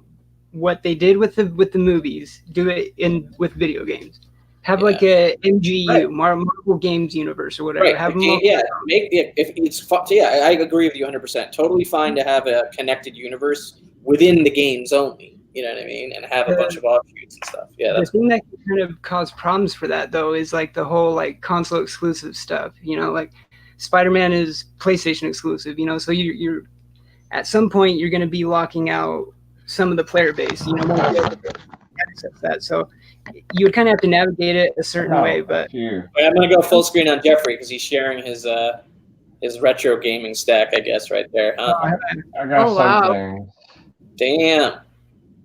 what they did with the movies, do it with video games. Have like a MGU, Marvel Games universe or whatever. Have them make it, if it's fun. I agree with you 100%. Totally fine to have a connected universe within the games only. You know what I mean? And have a bunch of offshoots and stuff. Yeah, the thing that can kind of cause problems for that though is like the whole like console exclusive stuff. You know, like Spider-Man is PlayStation exclusive. You know, so you're at some point you're going to be locking out some of the player base. You know, won't be able to access that. So you would kind of have to navigate it a certain way. But I'm going to go full screen on Jeffrey because he's sharing his retro gaming stack, I guess, right there. Huh? I got something. Damn.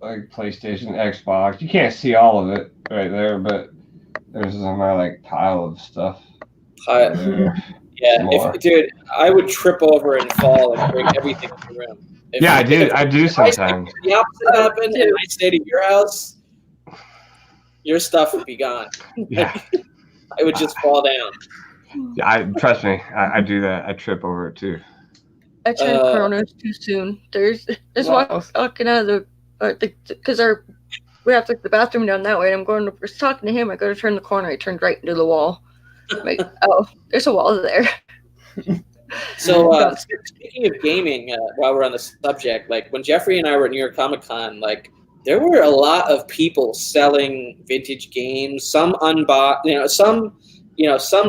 Like PlayStation, Xbox. You can't see all of it right there, but there's my like pile of stuff. Dude, I would trip over and fall and break everything in the room. I do sometimes. If the opposite happened and I stayed at your house, your stuff would be gone. Yeah. I would just fall down. Trust me, I do that. I trip over it too. I turned Chronos too soon. There's walking out of because we have the bathroom down that way, and I'm going to talking to him. I go to turn the corner. I turned right into the wall. I'm like, oh, there's a wall there. So speaking of gaming, while we're on the subject, like when Jeffrey and I were at New York Comic Con, like there were a lot of people selling vintage games. Some unboxed, some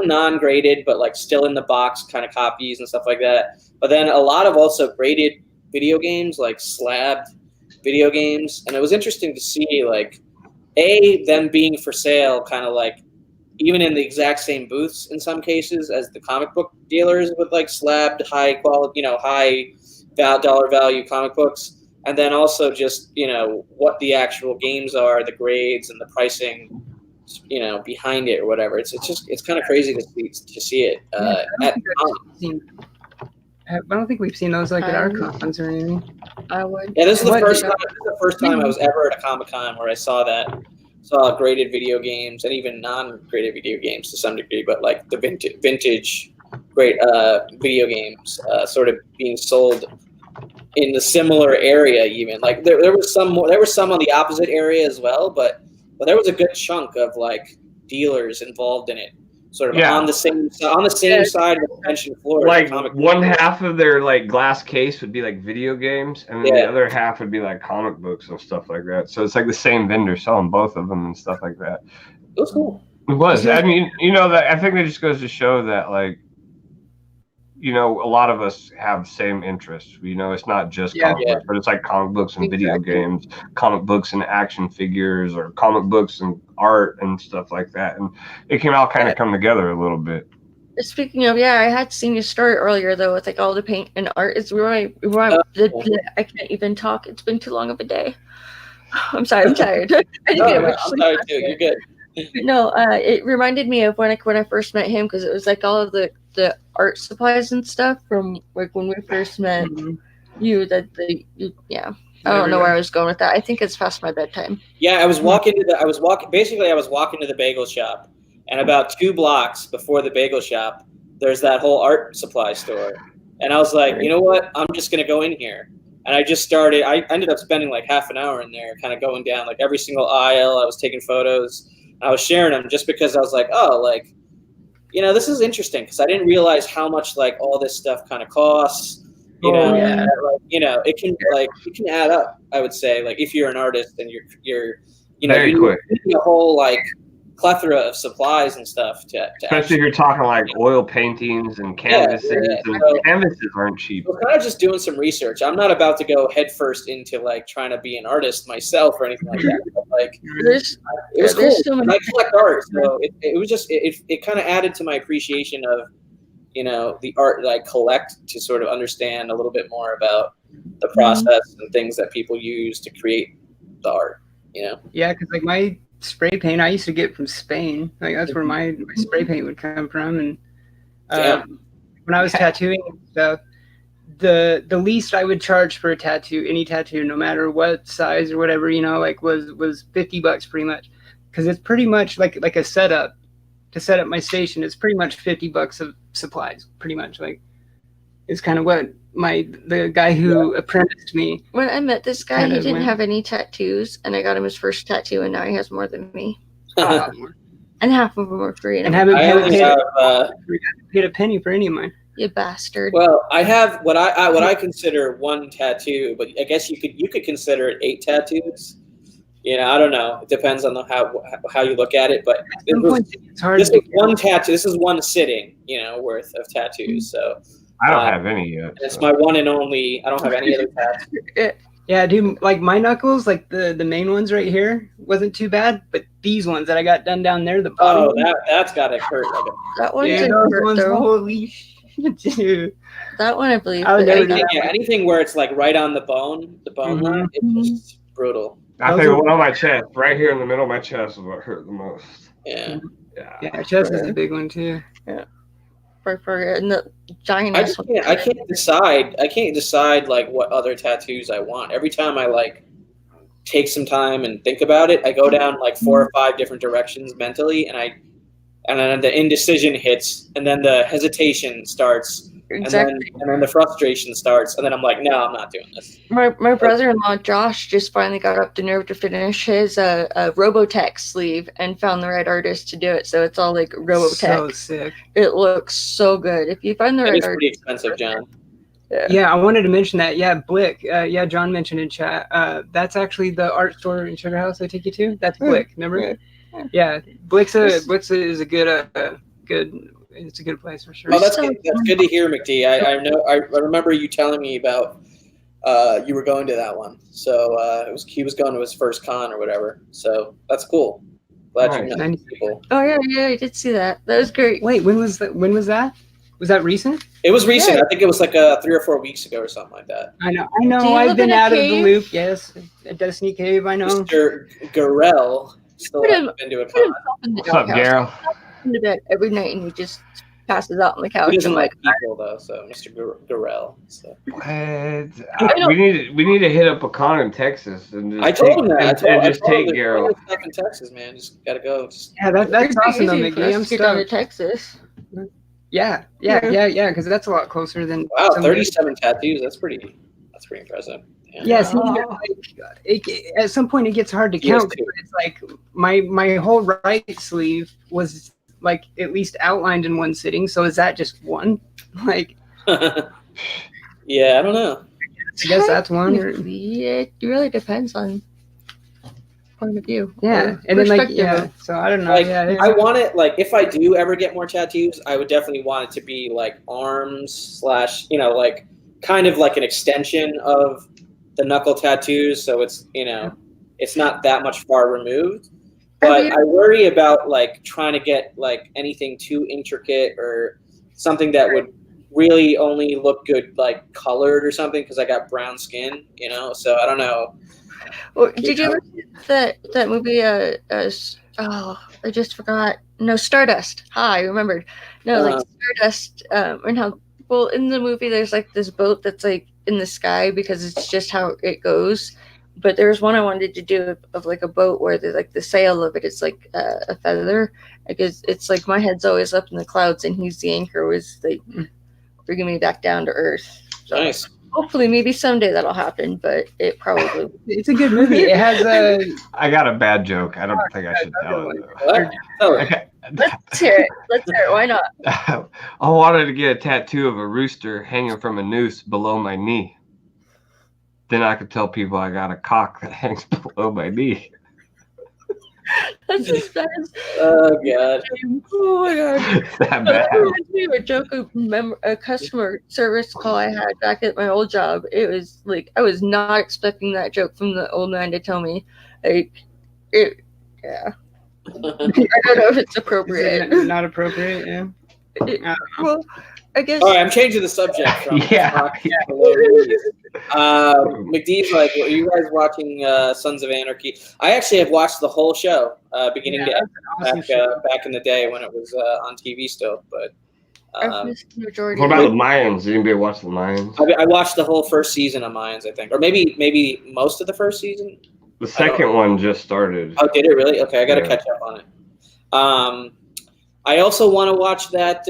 non-graded, but like still in the box kind of copies and stuff like that. But then a lot of also graded video games, like slabbed video games, and it was interesting to see like them being for sale, kind of like even in the exact same booths in some cases as the comic book dealers with like slabbed high quality, high dollar value comic books, and then also just what the actual games are, the grades and the pricing, behind it or whatever. It's kind of crazy to see it. I don't think we've seen those like at our cons or anything. I would. Yeah, this is the first time I was ever at a Comic-Con where I saw graded video games and even non-graded video games to some degree, but like the vintage great video games sort of being sold in the similar area. Even like there was some on the opposite area as well, but there was a good chunk of like dealers involved in it. Sort of on the same side of the convention floor. Like one half of their like glass case would be like video games, and then the other half would be like comic books and stuff like that. So it's like the same vendor selling both of them and stuff like that. It was cool. It was. I mean, that I think that just goes to show that like, a lot of us have same interests. It's not just comic books, but it's like comic books and video games, comic books and action figures, or comic books and art and stuff like that. And it can all kind of come together a little bit. Speaking of, yeah, I had seen your story earlier though with like all the paint and art. It's I can't even talk. It's been too long of a day. I'm sorry. I'm tired. I didn't get much I'm sleep. sorry too. You're good. No, it reminded me of when I first met him because it was like all of the art supplies and stuff from like when we first met. You yeah. I don't know where I was going with that. I think it's past my bedtime. Yeah, I was walking to the bagel shop, and about 2 blocks before the bagel shop, there's that whole art supply store. And I was like, you know what? I'm just gonna go in here. And I just started. I ended up spending like half an hour in there, kind of going down like every single aisle. I was taking photos. I was sharing them just because I was like, oh, like, you know, this is interesting because I didn't realize how much like all this stuff kind of costs. You know, like, you know, it can add up. I would say, like, if you're an artist and you're you know, Very you quick. need a whole like plethora of supplies and stuff to Especially if you're talking like oil paintings and canvases. And canvases aren't cheap. We're kind of just doing some research. I'm not about to go headfirst into like trying to be an artist myself or anything like that. But, like, it was cool. So I collect art, so it was just it kind of added to my appreciation of, you know, the art that I collect to sort of understand a little bit more about the process and things that people use to create the art, you know? Yeah, because like my spray paint I used to get from Spain. Like that's where my spray paint would come from. And when I was tattooing and stuff, the least I would charge for a tattoo, any tattoo, no matter what size or whatever, you know, like was $50 pretty much. Because it's pretty much like a setup. To set up my station, it's pretty much $50 of supplies, pretty much. Like, it's kind of what the guy who apprenticed me. When I met this guy, he didn't have any tattoos, and I got him his first tattoo, and now he has more than me. And half of them are free. And haven't paid a penny for any of mine. You bastard. Well, I have what I consider one tattoo, but I guess you could consider it 8 tattoos. You know, I don't know. It depends on how you look at it, but this is one tattoo. This is one sitting, you know, worth of tattoos. So I don't have any yet. It's my one and only. I don't have any other tattoos. Yeah, dude. Like my knuckles, like the main ones right here, wasn't too bad. But these ones that I got done down there, the bottom. Oh, that's gotta hurt. That one did hurt though. Holy shit, dude. That one I believe. Anything where it's like right on the bone line, it's just brutal. I think one on my chest, right here in the middle of my chest, is what hurt the most. Yeah. Yeah, chest is a big one too. Yeah. And the giant. I can't decide like what other tattoos I want. Every time I like take some time and think about it, I go down like 4 or 5 different directions mentally, and then the indecision hits, and then the hesitation starts. Exactly. And then the frustration starts, and then I'm like, no, I'm not doing this. My brother-in-law Josh just finally got up the nerve to finish his Robotech sleeve and found the right artist to do it. So it's all like Robotech. So sick. It looks so good. If you find the right artist, it's pretty expensive, John. Yeah, I wanted to mention that. Yeah, Blick. Yeah, John mentioned in chat. That's actually the art store in Sugar House I take you to. That's Blick. Remember? Yeah, Blick's is a good good. It's a good place for sure. Oh, that's good to hear, McD. I remember you telling me about you were going to that one. So he was going to his first con or whatever. So that's cool. Glad you met people. Oh yeah, I did see that. That was great. Wait, when was that? Was that recent? It was recent. Yeah. I think it was like 3 or 4 weeks ago or something like that. I know. I've been out of the loop. Yes, a Destiny Cave. I know. Mr. Garel still hasn't been to a con. What's up, Garel? To bed every night and he just passes out on the couch. He doesn't like people though, so Mr. Garel. So. We need to hit up a con in Texas and just I told him that. I told take Garel. Stuff in Texas, man. Just gotta go. Yeah, that's awesome though, McGee. I'm get down to Texas. Yeah, because that's a lot closer than. Wow, 37 tattoos. That's pretty impressive. Yes, at some point it gets hard to count. It's like my whole right sleeve was like at least outlined in one sitting. So is that just one? Like, yeah, I don't know. I guess that's one. It really depends on point of view. Yeah, and then so I don't know. Like, I want it. Like, if I do ever get more tattoos, I would definitely want it to be like arms / like kind of like an extension of the knuckle tattoos, so it's it's not that much far removed. But I worry about like trying to get like anything too intricate or something that would really only look good like colored or something because I got brown skin, So I don't know. Well, did you ever see that movie? I just forgot. No, Stardust. I remembered. No, like Stardust. And how in the movie there's like this boat that's like in the sky because it's just how it goes. But there was one I wanted to do of like a boat where like the sail of it is like a feather. Because it's like my head's always up in the clouds and he's the anchor, was like bringing me back down to earth. So nice. Hopefully, maybe someday that'll happen, but it probably. It's a good movie. It has a. I got a bad joke. I don't think I should tell it. What? Oh. Let's hear it. Why not? I wanted to get a tattoo of a rooster hanging from a noose below my knee. Then I could tell people I got a cock that hangs below my knee. That's as bad as. Oh god. Oh my god. That bad. A joke of a customer service call I had back at my old job. It was like I was not expecting that joke from the old man to tell me. Like it. Yeah. I don't know if it's appropriate. Not appropriate. Yeah. Well, I guess. All right, I'm changing the subject. From McDee's like, are you guys watching Sons of Anarchy? I actually have watched the whole show, beginning to end, back in the day when it was on TV still. But majority. What about the Mayans? Did anybody watch the Mayans? I watched the whole first season of Mayans, I think, or maybe most of the first season. The second one just started. Oh, did it really? Okay, I got to catch up on it. I also want to watch that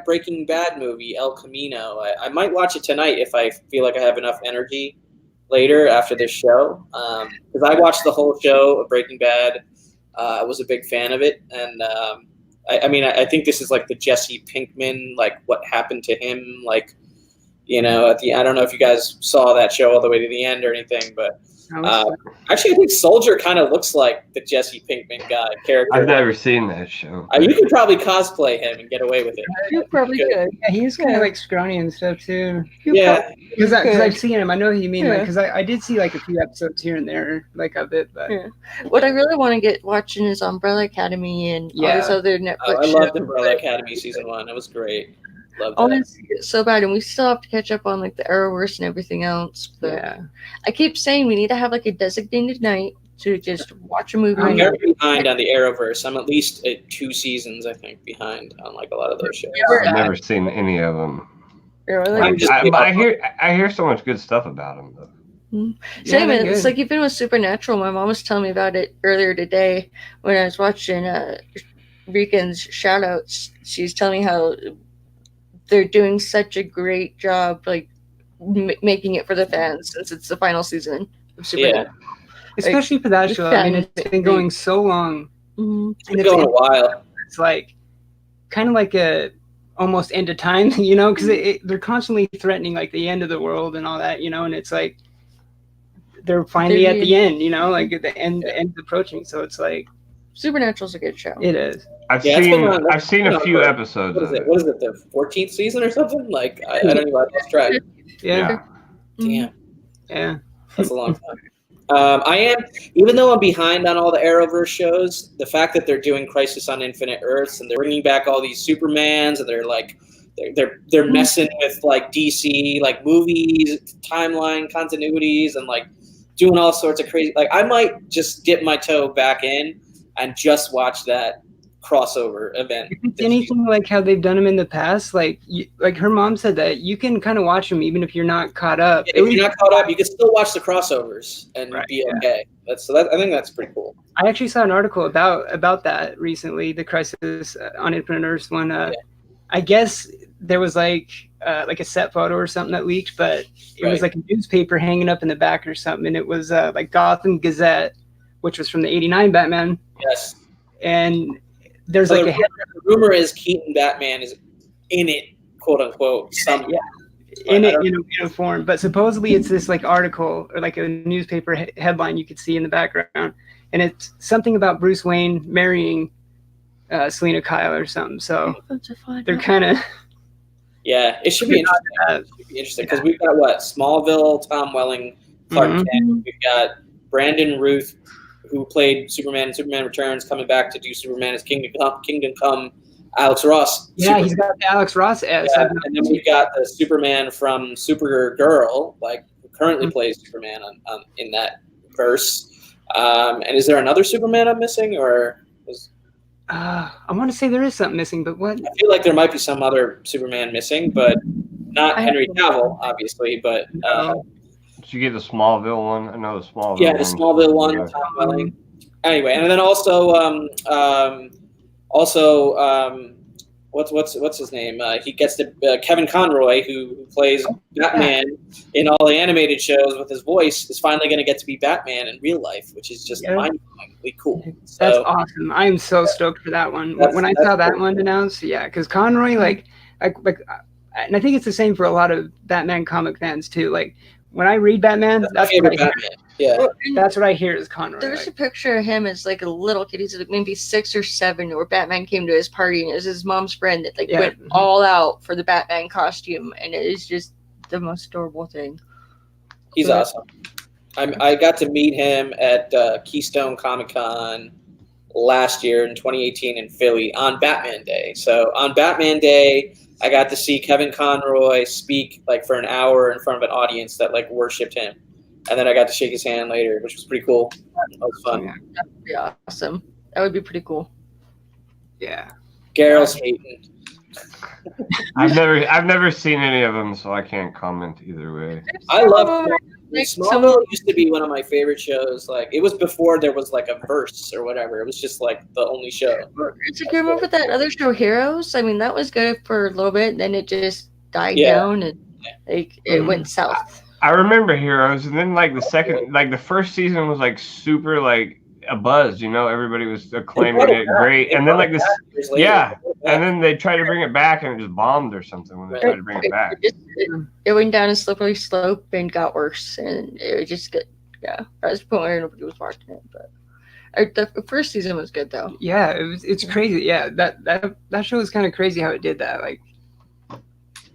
Breaking Bad movie, El Camino. I might watch it tonight if I feel like I have enough energy later after this show. Because I watched the whole show of Breaking Bad. I was a big fan of it. And I think this is like the Jesse Pinkman, like what happened to him. Like, I don't know if you guys saw that show all the way to the end or anything, but actually, I think Solgr kind of looks like the Jesse Pinkman guy character. I've never seen that show. You could probably cosplay him and get away with it. You probably could. Yeah, he's kind of like scrawny and stuff too. Yeah, because I've seen him. I know who you mean. Because I did see like a few episodes here and there, like of it. But what I really want to get watching is Umbrella Academy and all this other Netflix. I loved Umbrella Academy season 1. It was great. Honestly, it's so bad, and we still have to catch up on like the Arrowverse and everything else. But I keep saying we need to have like a designated night to just watch a movie. I'm very behind on the Arrowverse. I'm at least 2 seasons, I think, behind on like a lot of those shows. I've never seen any of them. I hear so much good stuff about them though. Same. It's like even with Supernatural. My mom was telling me about it earlier today when I was watching Rican's shoutouts. She's telling me how they're doing such a great job, like making it for the fans since it's the final season of Supernatural. Especially for that show. I mean, it's been going so long. It's been going a while. It's like kind of like a almost end of time, because they're constantly threatening like the end of the world and all that, and it's like they're finally at the end, like the end's approaching. So it's like Supernatural's a good show. It is. I've seen a few episodes. What is it? The 14th season or something? Like I don't even lost track. Yeah. Damn. Yeah. That's a long time. I am, even though I'm behind on all the Arrowverse shows, the fact that they're doing Crisis on Infinite Earths and they're bringing back all these Supermans and they're like they're messing with like DC like movies, timeline continuities, and like doing all sorts of crazy. Like I might just dip my toe back in and just watch that crossover event. If it's anything like how they've done them in the past, like her mom said that you can kind of watch them even if you're not caught up. Yeah, if you're not caught up, you can still watch the crossovers and be okay. I think that's pretty cool. I actually saw an article about that recently, the Crisis on Infinite Earths one. I guess there was like a set photo or something that leaked, but it was like a newspaper hanging up in the back or something, and it was like Gotham Gazette, which was from the '89 Batman. Yes. And there's the rumor is Keaton Batman is in it, quote unquote. In a form, but supposedly it's this like article or like a newspaper headline you could see in the background, and it's something about Bruce Wayne marrying Selena Kyle or something. So they're kind of it should be interesting because we've got Smallville, Tom Welling, Clark Kent. We've got Brandon Ruth, who played Superman in Superman Returns, coming back to do Superman as Kingdom Come. Alex Ross. Yeah, he's got the Alex Ross S. Yeah, and then we got the Superman from Supergirl, like who currently plays Superman in that verse. And is there another Superman I'm missing, or was? I want to say there is something missing, but what? I feel like there might be some other Superman missing, but not Henry Cavill, obviously. But did you get the Smallville one? I know the Smallville. Yeah, the Smallville one. Tom Welling. Anyway, and then also what's his name? He gets the Kevin Conroy, who plays Batman in all the animated shows with his voice, is finally going to get to be Batman in real life, which is just mind-blowingly cool. So, that's awesome. I am so stoked for that one. When I saw that one announced, because Conroy, and I think it's the same for a lot of Batman comic fans too. Like when I read Batman, that's what I hear. Yeah, that's what I hear is Conroy. There's a picture of him as like a little kid. He's like maybe 6 or 7, where Batman came to his party, and it was his mom's friend that went all out for the Batman costume, and it is just the most adorable thing. He's awesome. I got to meet him at Keystone Comic-Con last year in 2018 in Philly on Batman Day. So on Batman Day, I got to see Kevin Conroy speak for an hour in front of an audience that worshipped him. And then I got to shake his hand later, which was pretty cool. That was fun. That would be awesome. That would be pretty cool. Yeah. Garrel's hating. I've never seen any of them, so I can't comment either way. I love Smallville. Used to be one of my favorite shows. It was before there was a verse or whatever. It was just the only show. It's you remember that other show, Heroes? I mean, that was good for a little bit, and then it just died down, and it went south. I remember Heroes, and then the first season was super a buzz, everybody was acclaiming it great, and then and then they tried to bring it back and it just bombed or something when they tried to bring it back. It went down a slippery slope and got worse, and it was just good. Yeah, at this point nobody was watching it, but the first season was good though. Yeah, it's crazy. Yeah, that show is kind of crazy how it did that.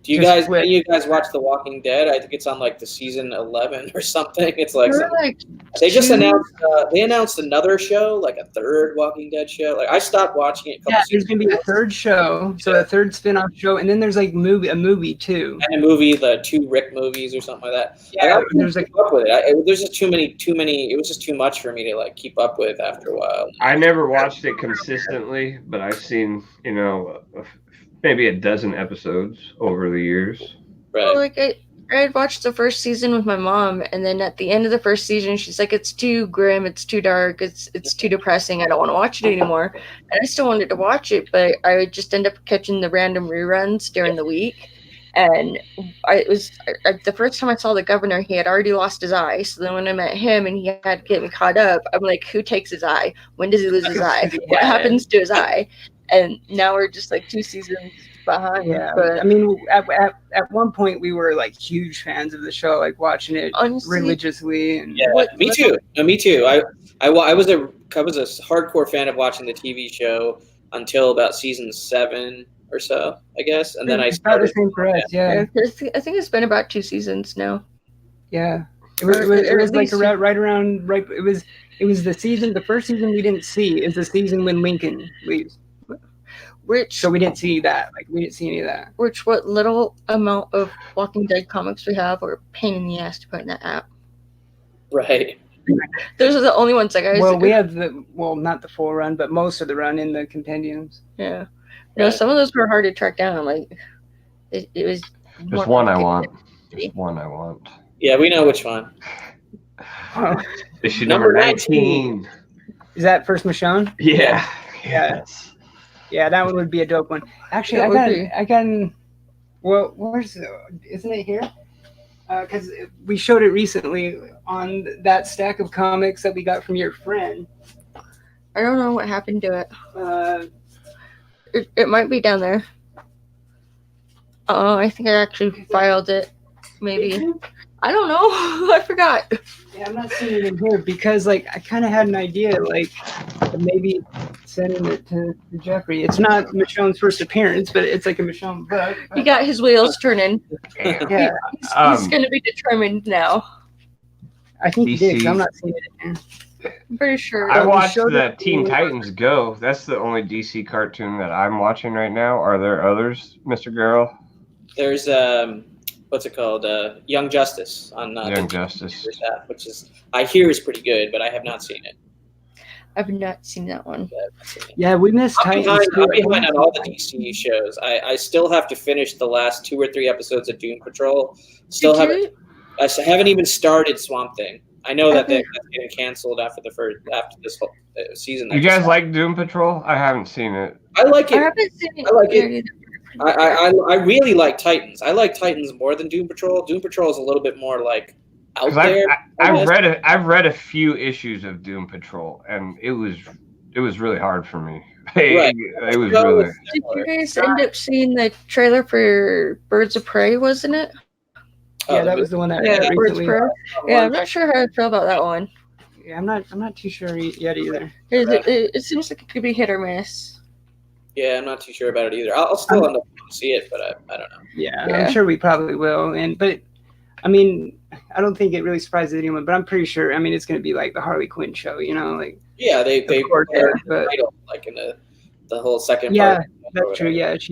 Do you guys watch The Walking Dead? I think it's on the season 11 or something. It's they just announced another show, a third Walking Dead show. I stopped watching it. There's gonna be a third show, so a third spin-off show, and then there's a movie too. And a movie, the 2 Rick movies or something like that. Yeah, there's keep up with it. There's just too many. It was just too much for me to keep up with after a while. I never watched it consistently, but I've seen maybe a dozen episodes over the years. Right. Well, I had watched the first season with my mom, and then at the end of the first season, she's like, "It's too grim, it's too dark, it's too depressing. I don't want to watch it anymore." And I still wanted to watch it, but I would just end up catching the random reruns during the week. And the first time I saw the governor, he had already lost his eye. So then when I met him and he had to get me caught up, I'm like, "Who takes his eye? When does he lose his eye? What happens to his eye?" And now we're just 2 seasons behind. Yeah, but I mean, at one point we were huge fans of the show, watching it religiously. And me too. Me too. I was a hardcore fan of watching the TV show until about season 7 or so, I guess, and then I started. The same for us, yeah. I think it's been about 2 seasons now. Yeah, it was right around. It was the first season we didn't see is the season when Lincoln leaves. So we didn't see that. We didn't see any of that. What little amount of Walking Dead comics we have are a pain in the ass to put in that app. Right. Those are the only ones we have not the full run, but most of the run in the compendiums. Yeah. No, some of those were hard to track down. It was. There's one I want. There's one I want. Yeah, we know which one. Issue number 19. Is that First Michonne? Yeah. Yes. Yeah, that one would be a dope one. Actually, isn't it here? Because we showed it recently on that stack of comics that we got from your friend. I don't know what happened to it. It might be down there. I think I actually filed it. Maybe. I don't know. I forgot. Yeah, I'm not seeing it in here because, I kind of had an idea, maybe sending it to Jeffrey. It's not Michonne's first appearance, but it's a Michonne book. He got his wheels turning. Yeah. He's going to be determined now. I think you did, 'cause I'm DC. not seeing it. I'm pretty sure. I you watched showed the it- Teen Titans Go. That's the only DC cartoon that I'm watching right now. Are there others, Mr. Girl? There's what's it called? Young Justice on Young Justice. that, which is I hear is pretty good, but I have not seen it. I've not seen that one. Yeah, we missed I'm Titans. behind, I'm behind on all the DC shows. I still have to finish the last 2 or 3 episodes of Doom Patrol. Still I haven't even started Swamp Thing. I know that that's getting canceled after this whole season. You guys like Doom Patrol? I haven't seen it. I like I it. haven't seen it. I like it. either. I really like Titans. I like Titans more than Doom Patrol. Doom Patrol is a little bit more like out there. I've read a few issues of Doom Patrol, and it was really hard for me. Right. It was really. Did you guys end up seeing the trailer for Birds of Prey? Wasn't it? Yeah, that was the one that Yeah, Birds of recently. Prey. Yeah, I'm not sure how I feel about that one. Yeah, I'm not too sure yet either. It seems like it could be hit or miss. Yeah, I'm not too sure about it either. I'll still end up to see it, but I don't know. Yeah, Yeah. I'm sure we probably will. But I mean, I don't think it really surprises anyone. But I'm pretty sure. I mean, it's going to be like the Harley Quinn show, like. Yeah, they course, but- title, like in the whole second Yeah, part. that's true. Yeah, it's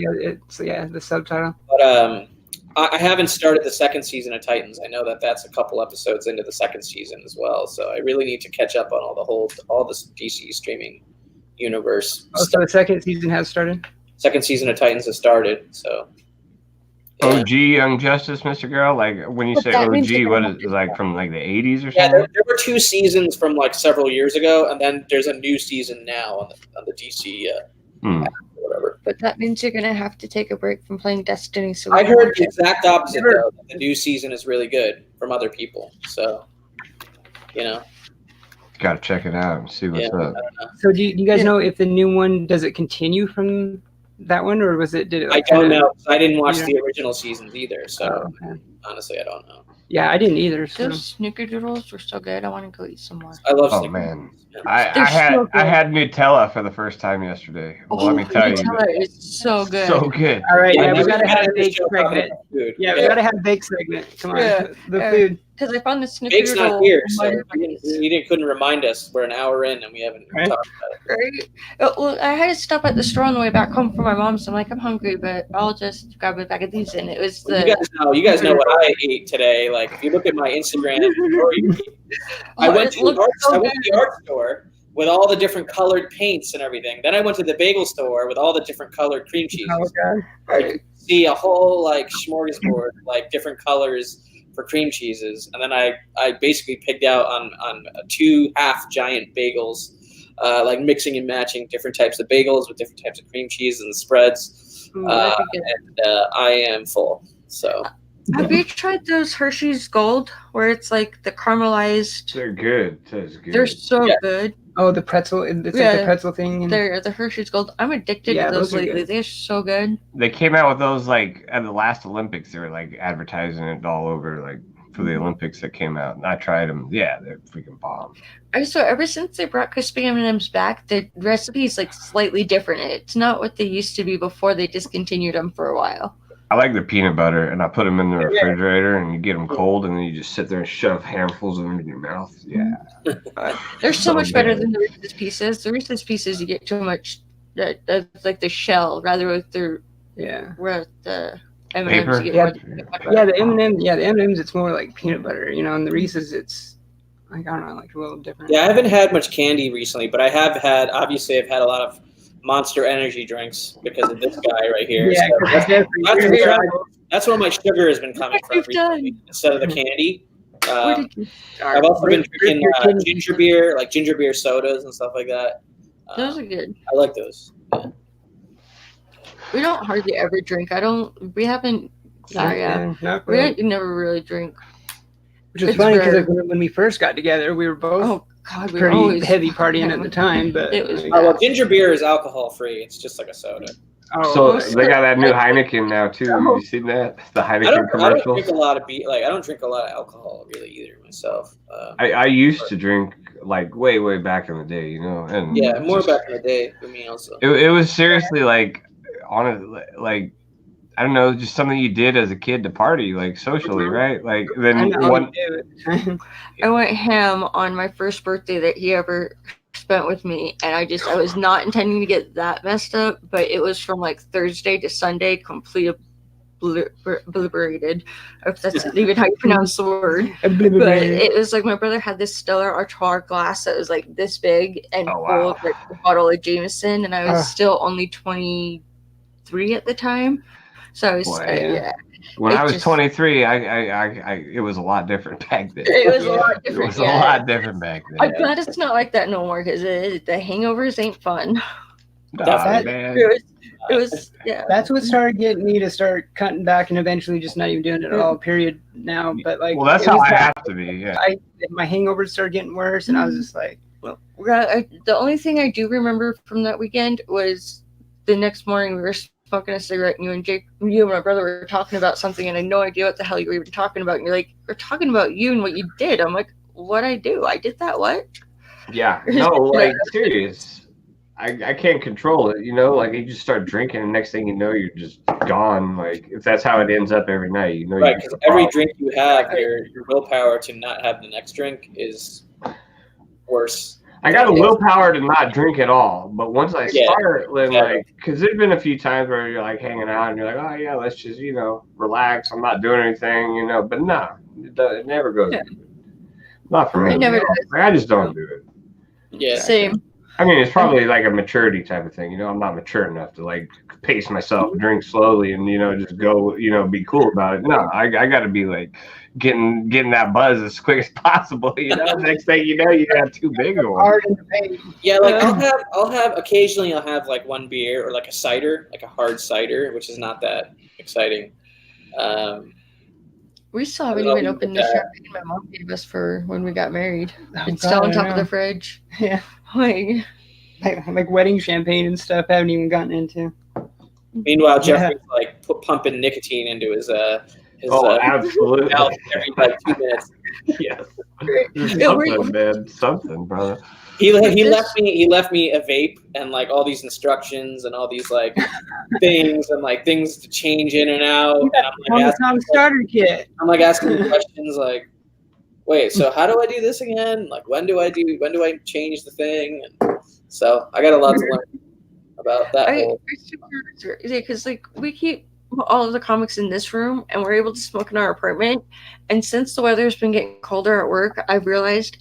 the subtitle. But I haven't started the second season of Titans. I know that that's a couple episodes into the second season as well. So I really need to catch up on all this DC streaming universe. Oh, so the second season has started. Second season of Titans has started. So yeah. OG Young Justice, Mr. Girl. Like when you say That means OG, you're what gonna is it, like from like the 80s or Yeah, something? there were 2 seasons from like several years ago, and then there's a new season now on the DC whatever. But that means you're gonna have to take a break from playing Destiny. So I heard the exact opposite though. That the new season is really good from other people. So Got to check it out and see what's yeah, up. I don't know. So do you guys know if the new one does it continue from that one, or did it? I don't know. I didn't watch the original seasons either, so Okay. honestly, I don't know. Yeah, I didn't either. So. those snickerdoodles were so good. I want to go eat some more. I love. Oh Snickers. man, Yeah. They're so I good. had Nutella for the first time yesterday. Well, let me tell you, Nutella is so good. so good. All right, Yeah, yeah, we never gotta had have a this bake show talking segment. about food. Yeah, we gotta have a bake segment. Come on, Yeah. the food. Because I found the Bake's not snickerdoodle. here, so you couldn't remind us. We're an hour in and we haven't Right. talked about it. Right? Well, I had to stop at the store on the way back home from my mom's. So I'm like, I'm hungry, but I'll just grab a bag of these. And it was Well, the. you guys know what I ate today. Like if you look at my Instagram story, I Oh, went it to looked so the art store with all the different colored paints and everything. Then I went to the bagel store with all the different colored cream cheeses. Oh god. Like, see a whole like smorgasbord, like different colors for cream cheeses, and then I basically picked out on 2 half giant bagels, like mixing and matching different types of bagels with different types of cream cheese and spreads. Ooh, that'd be good. And I am full. So Have you tried those Hershey's Gold where it's like the caramelized? They're good. Tastes good. They're so Yeah. good. Oh, the pretzel. It's like Yeah. the pretzel thing. And, They're the Hershey's Gold. I'm addicted Yeah, to those those are lately. good. They're so good. They came out with those like at the last Olympics. They were like advertising it all over, like for the Olympics that came out. And I tried them. Yeah, they're freaking bomb. So ever since they brought crispy M&Ms back, the recipe is like slightly different. It's not what they used to be before they discontinued them for a while. I like the peanut butter, and I put them in the refrigerator, and you get them cold, and then you just sit there and shove handfuls of them in your mouth. Yeah, They're so So much better good. than the Reese's Pieces. The Reese's Pieces, you get too much, like the shell, rather with the M&Ms. Paper? You get Yeah. more peanut butter. yeah, the M&M. Yeah, the M&Ms. It's more like peanut butter, and the Reese's, it's like I don't know, like a little different. yeah, I haven't had much candy recently, but I've had a lot of Monster Energy drinks because of this guy right here. Yeah, So 'cause that's, that's where that's where my sugar has been coming What from you've recently, instead of the candy. Where did you start? I've also been drinking your kidneys. ginger beer, like ginger beer sodas and stuff like that. Those are good. I like those. We don't hardly ever drink. We haven't. Yeah. Not We really. never really drink. Which is it's funny because rare. when we first got together, we were both Oh God, we pretty always heavy partying at the time. But It was- like, Well, ginger beer is alcohol free. It's just like a soda. oh, so they got that new Heineken now too. Have you seen that? The I Heineken don't commercial. drink a lot of beer. Like I don't drink a lot of alcohol really either myself. I used to drink like way back in the day, and Yeah, more just- back in the day for me also. It was seriously like honestly like I don't know, just something you did as a kid to party, like socially, right? Like then one. I went ham on my first birthday that he ever spent with me, and I was not intending to get that messed up, but it was from like Thursday to Sunday, complete obliterated, if that's even how you pronounce the word. But it was like my brother had this Stella Artois glass that was like this big and full of like a bottle of Jameson, and I was still only 23 at the time, so I was When I was 23, I it was a lot different back then. It was a lot different. It was a lot different back then. I'm glad it's not like that no more, because the hangovers ain't fun. Man. It was That's what started getting me to start cutting back and eventually just not even doing it at all. Period. Now, but like, well, that's how I have to be. Yeah. My hangovers started getting worse, and I was just like, well, the only thing I do remember from that weekend was the next morning we were smoking a cigarette, and you and my brother were talking about something, and I had no idea what the hell you were even talking about. And you're like, we're talking about you and what you did. I'm like, what I do? I did that? What? Yeah. No, like serious. I can't control it, like you just start drinking and next thing you know you're just gone. Like if that's how it ends up every night, right? Because every drink you have, your willpower to not have the next drink is worse. I got a willpower to not drink at all, but once I start, like, because there's been a few times where you're like hanging out and you're like, oh yeah, let's just relax. I'm not doing anything, but no, it never goes. Yeah. Not for me. It never does. I just don't do it. Yeah. Same. I mean, it's probably like a maturity type of thing. I'm not mature enough to like pace myself, drink slowly, and just go, be cool about it. No, I got to be like getting that buzz as quick as possible. Next thing you know, you got too big of one. Yeah, like I'll have occasionally I'll have like one beer or like a cider, like a hard cider, which is not that exciting. We still haven't even opened the champagne my mom gave us for when we got married. It's still on top of the fridge. Yeah. Like wedding champagne and stuff I haven't even gotten into. Meanwhile, Jeffrey's like pumping nicotine into his absolutely mouth every like 2 minutes. Yes. Something, man. Something, brother. He left me a vape and like all these instructions and all these like things and like things to change in and out. And I'm like starter kit. I'm like asking questions like, wait, so how do I do this again? Like when do I change the thing? And so I got a lot to learn about that. Because like we keep all of the comics in this room and we're able to smoke in our apartment. And since the weather's been getting colder at work, I've realized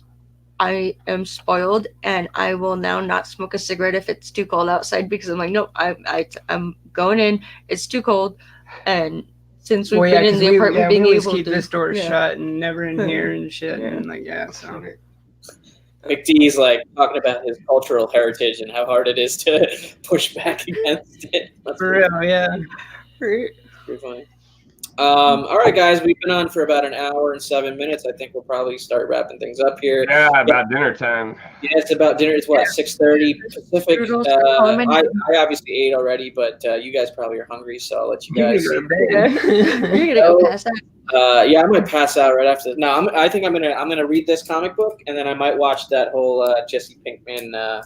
I am spoiled and I will now not smoke a cigarette if it's too cold outside, because I'm like, nope, I'm going in. It's too cold. And since we've been in the apartment, being able to keep this door shut and never in here and shit, and like so. McDee's like talking about his cultural heritage and how hard it is to push back against it. For real, yeah. Pretty funny. All right, guys, we've been on for about an hour and 7 minutes. I think we'll probably start wrapping things up here. Yeah, about dinner time. Yeah, it's about dinner. It's 6:30 Pacific. I obviously ate already, but you guys probably are hungry, so I'll let you guys. You're gonna go pass out. Yeah, I might pass out right after. No, I think I'm gonna read this comic book, and then I might watch that whole Jesse Pinkman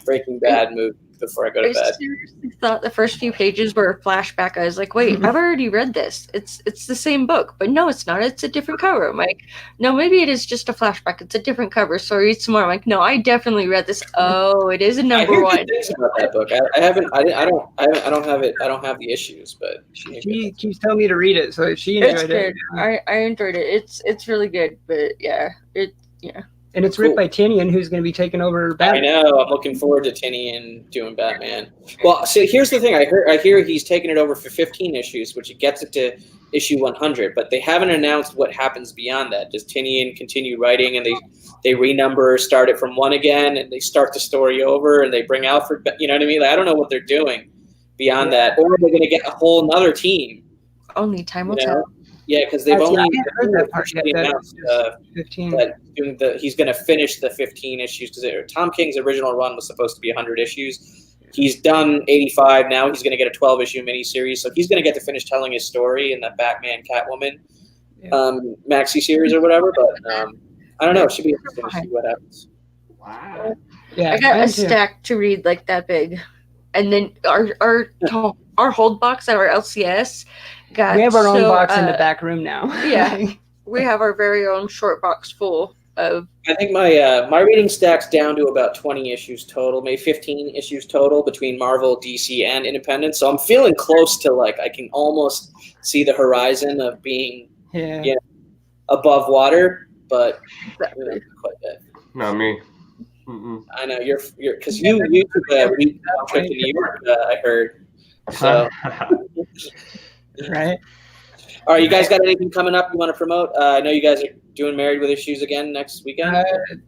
Breaking Bad movie before I go to bed. I seriously thought the first few pages were a flashback. I was like, wait, I've already read this. It's the same book, but no, it's not. It's a different cover. I'm like, no, maybe it is just a flashback. It's a different cover. So I read some more. I'm like, no, I definitely read this. Oh, it is a number one. Things about that book. I haven't. I don't have it. I don't have the issues, but she keeps telling me to read it. So she enjoyed it. I enjoyed it. It's really good, but yeah. And it's written by Tinian, who's going to be taking over Batman. I know. I'm looking forward to Tinian doing Batman. Well, so here's the thing. I hear he's taking it over for 15 issues, which gets it to issue 100. But they haven't announced what happens beyond that. Does Tinian continue writing and they renumber, start it from 1 again, and they start the story over and they bring Alfred? You know what I mean? Like, I don't know what they're doing beyond that. Or are they going to get a whole another team? Only time will tell. Yeah, because they've only announced 15. That he's going to finish the 15 issues, because Tom King's original run was supposed to be 100 issues. He's done 85 now. He's going to get a 12-issue miniseries, so he's going to get to finish telling his story in the Batman Catwoman maxi series or whatever. But I don't know. It should be interesting to see what happens. Wow. Yeah, I got a stack to read like that big. and then our hold box at our LCS got. We have our own box in the back room now. Yeah, we have our very own short box full of. I think my reading stack's down to about 20 issues total, maybe 15 issues total between Marvel, DC, and Independent. So I'm feeling close to like I can almost see the horizon of being above water, but not quite yet. Not me. I know you're because you took a week trip to New York. I heard. So. Right. All right, you guys got anything coming up you want to promote? I know you guys are doing Married with Issues again next weekend.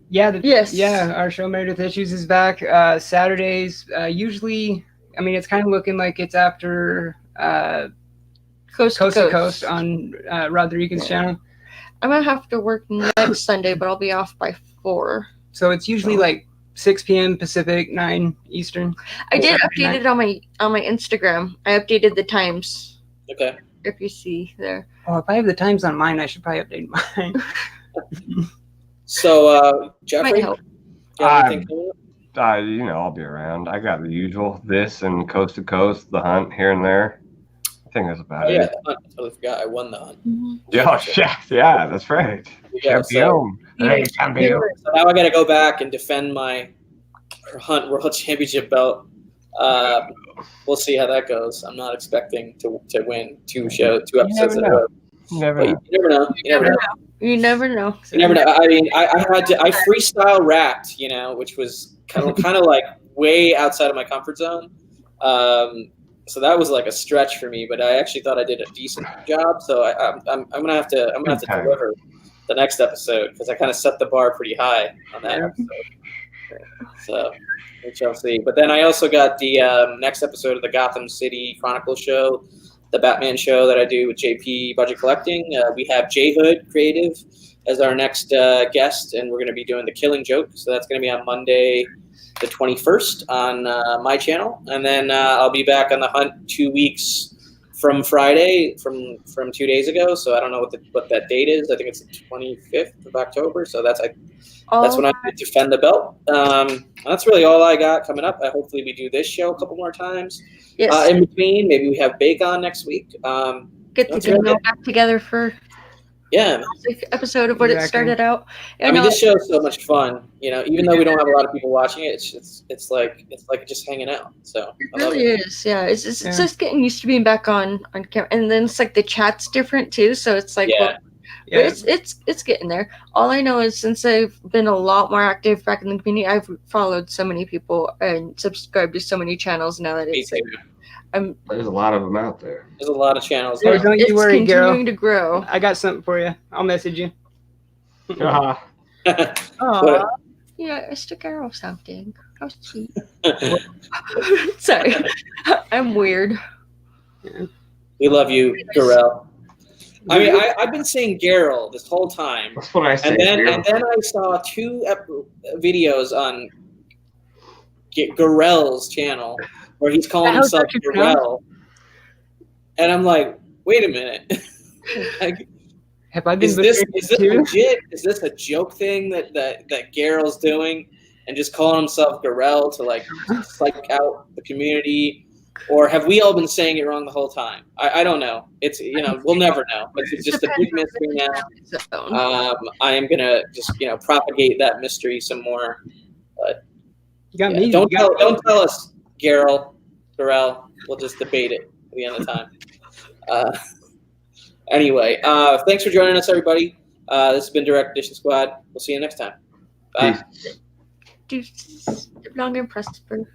Yes. Yeah, our show Married with Issues is back Saturdays. Usually, I mean, it's kind of looking like it's after Coast to Coast on Rodriguez's channel. I'm gonna have to work next Sunday, but I'll be off by 4. So it's usually like 6 p.m. Pacific, 9 Eastern. I did update it on my Instagram. I updated the times. Okay. If you see there. Oh, if I have the times on mine, I should probably update mine. So, Jeffrey, might help. I'll be around. I got the usual. This and Coast to Coast, the hunt here and there. I think that's about it. Yeah, the hunt. I totally forgot. I won the hunt. Mm-hmm. Yeah, that's right. Champion. So now I got to go back and defend my Hunt World Championship belt. We'll see how that goes. I'm not expecting to win 2 episodes in a row. You never know. You never know. You never know. You never know. I mean, I freestyle rapped, which was kind of like way outside of my comfort zone. So that was like a stretch for me, but I actually thought I did a decent job. So I'm gonna have to deliver the next episode because I kind of set the bar pretty high on that episode. So we shall see. But then I also got the next episode of the Gotham City Chronicles show, the Batman show that I do with JP Budget Collecting. We have J Hood Creative as our next guest, and we're going to be doing The Killing Joke. So that's going to be on Monday, the 21st on my channel. And then I'll be back on the hunt 2 weeks from Friday, from 2 days ago. So I don't know what that date is. I think it's the 25th of October. So that's when I defend the belt. That's really all I got coming up. Hopefully we do this show a couple more times. Yes. In between, maybe we have Bake On next week. Get the demo back together for episode of what it started out. This show is so much fun. Even though we don't have a lot of people watching it, it's like just hanging out. So it really is. Yeah, it's just getting used to being back on camera, and then it's like the chat's different too. So it's like it's getting there. All I know is since I've been a lot more active back in the community, I've followed so many people and subscribed to so many channels now that it's there's a lot of them out there. There's a lot of channels. Don't you worry, it's continuing to grow. I got something for you. I'll message you. Aww. Yeah, I stuck arrow something. How sweet. Sorry, I'm weird. We love you, Garel. I mean, I've been saying Garel this whole time. That's what I say. And then I saw 2 videos on Garel's channel where he's calling himself Garel. And I'm like, wait a minute. Have I been is this legit? Is this a joke thing that Garel's doing and just calling himself Garel to like psych out the community? Or have we all been saying it wrong the whole time? I don't know. It's we'll never know. It's just a big mystery now. I am gonna just propagate that mystery some more. But you got me. Don't tell us, Garel. We'll just debate it at the end of the time. Anyway, thanks for joining us, everybody. This has been Direct Edition Squad. We'll see you next time. Bye. Long and prosper.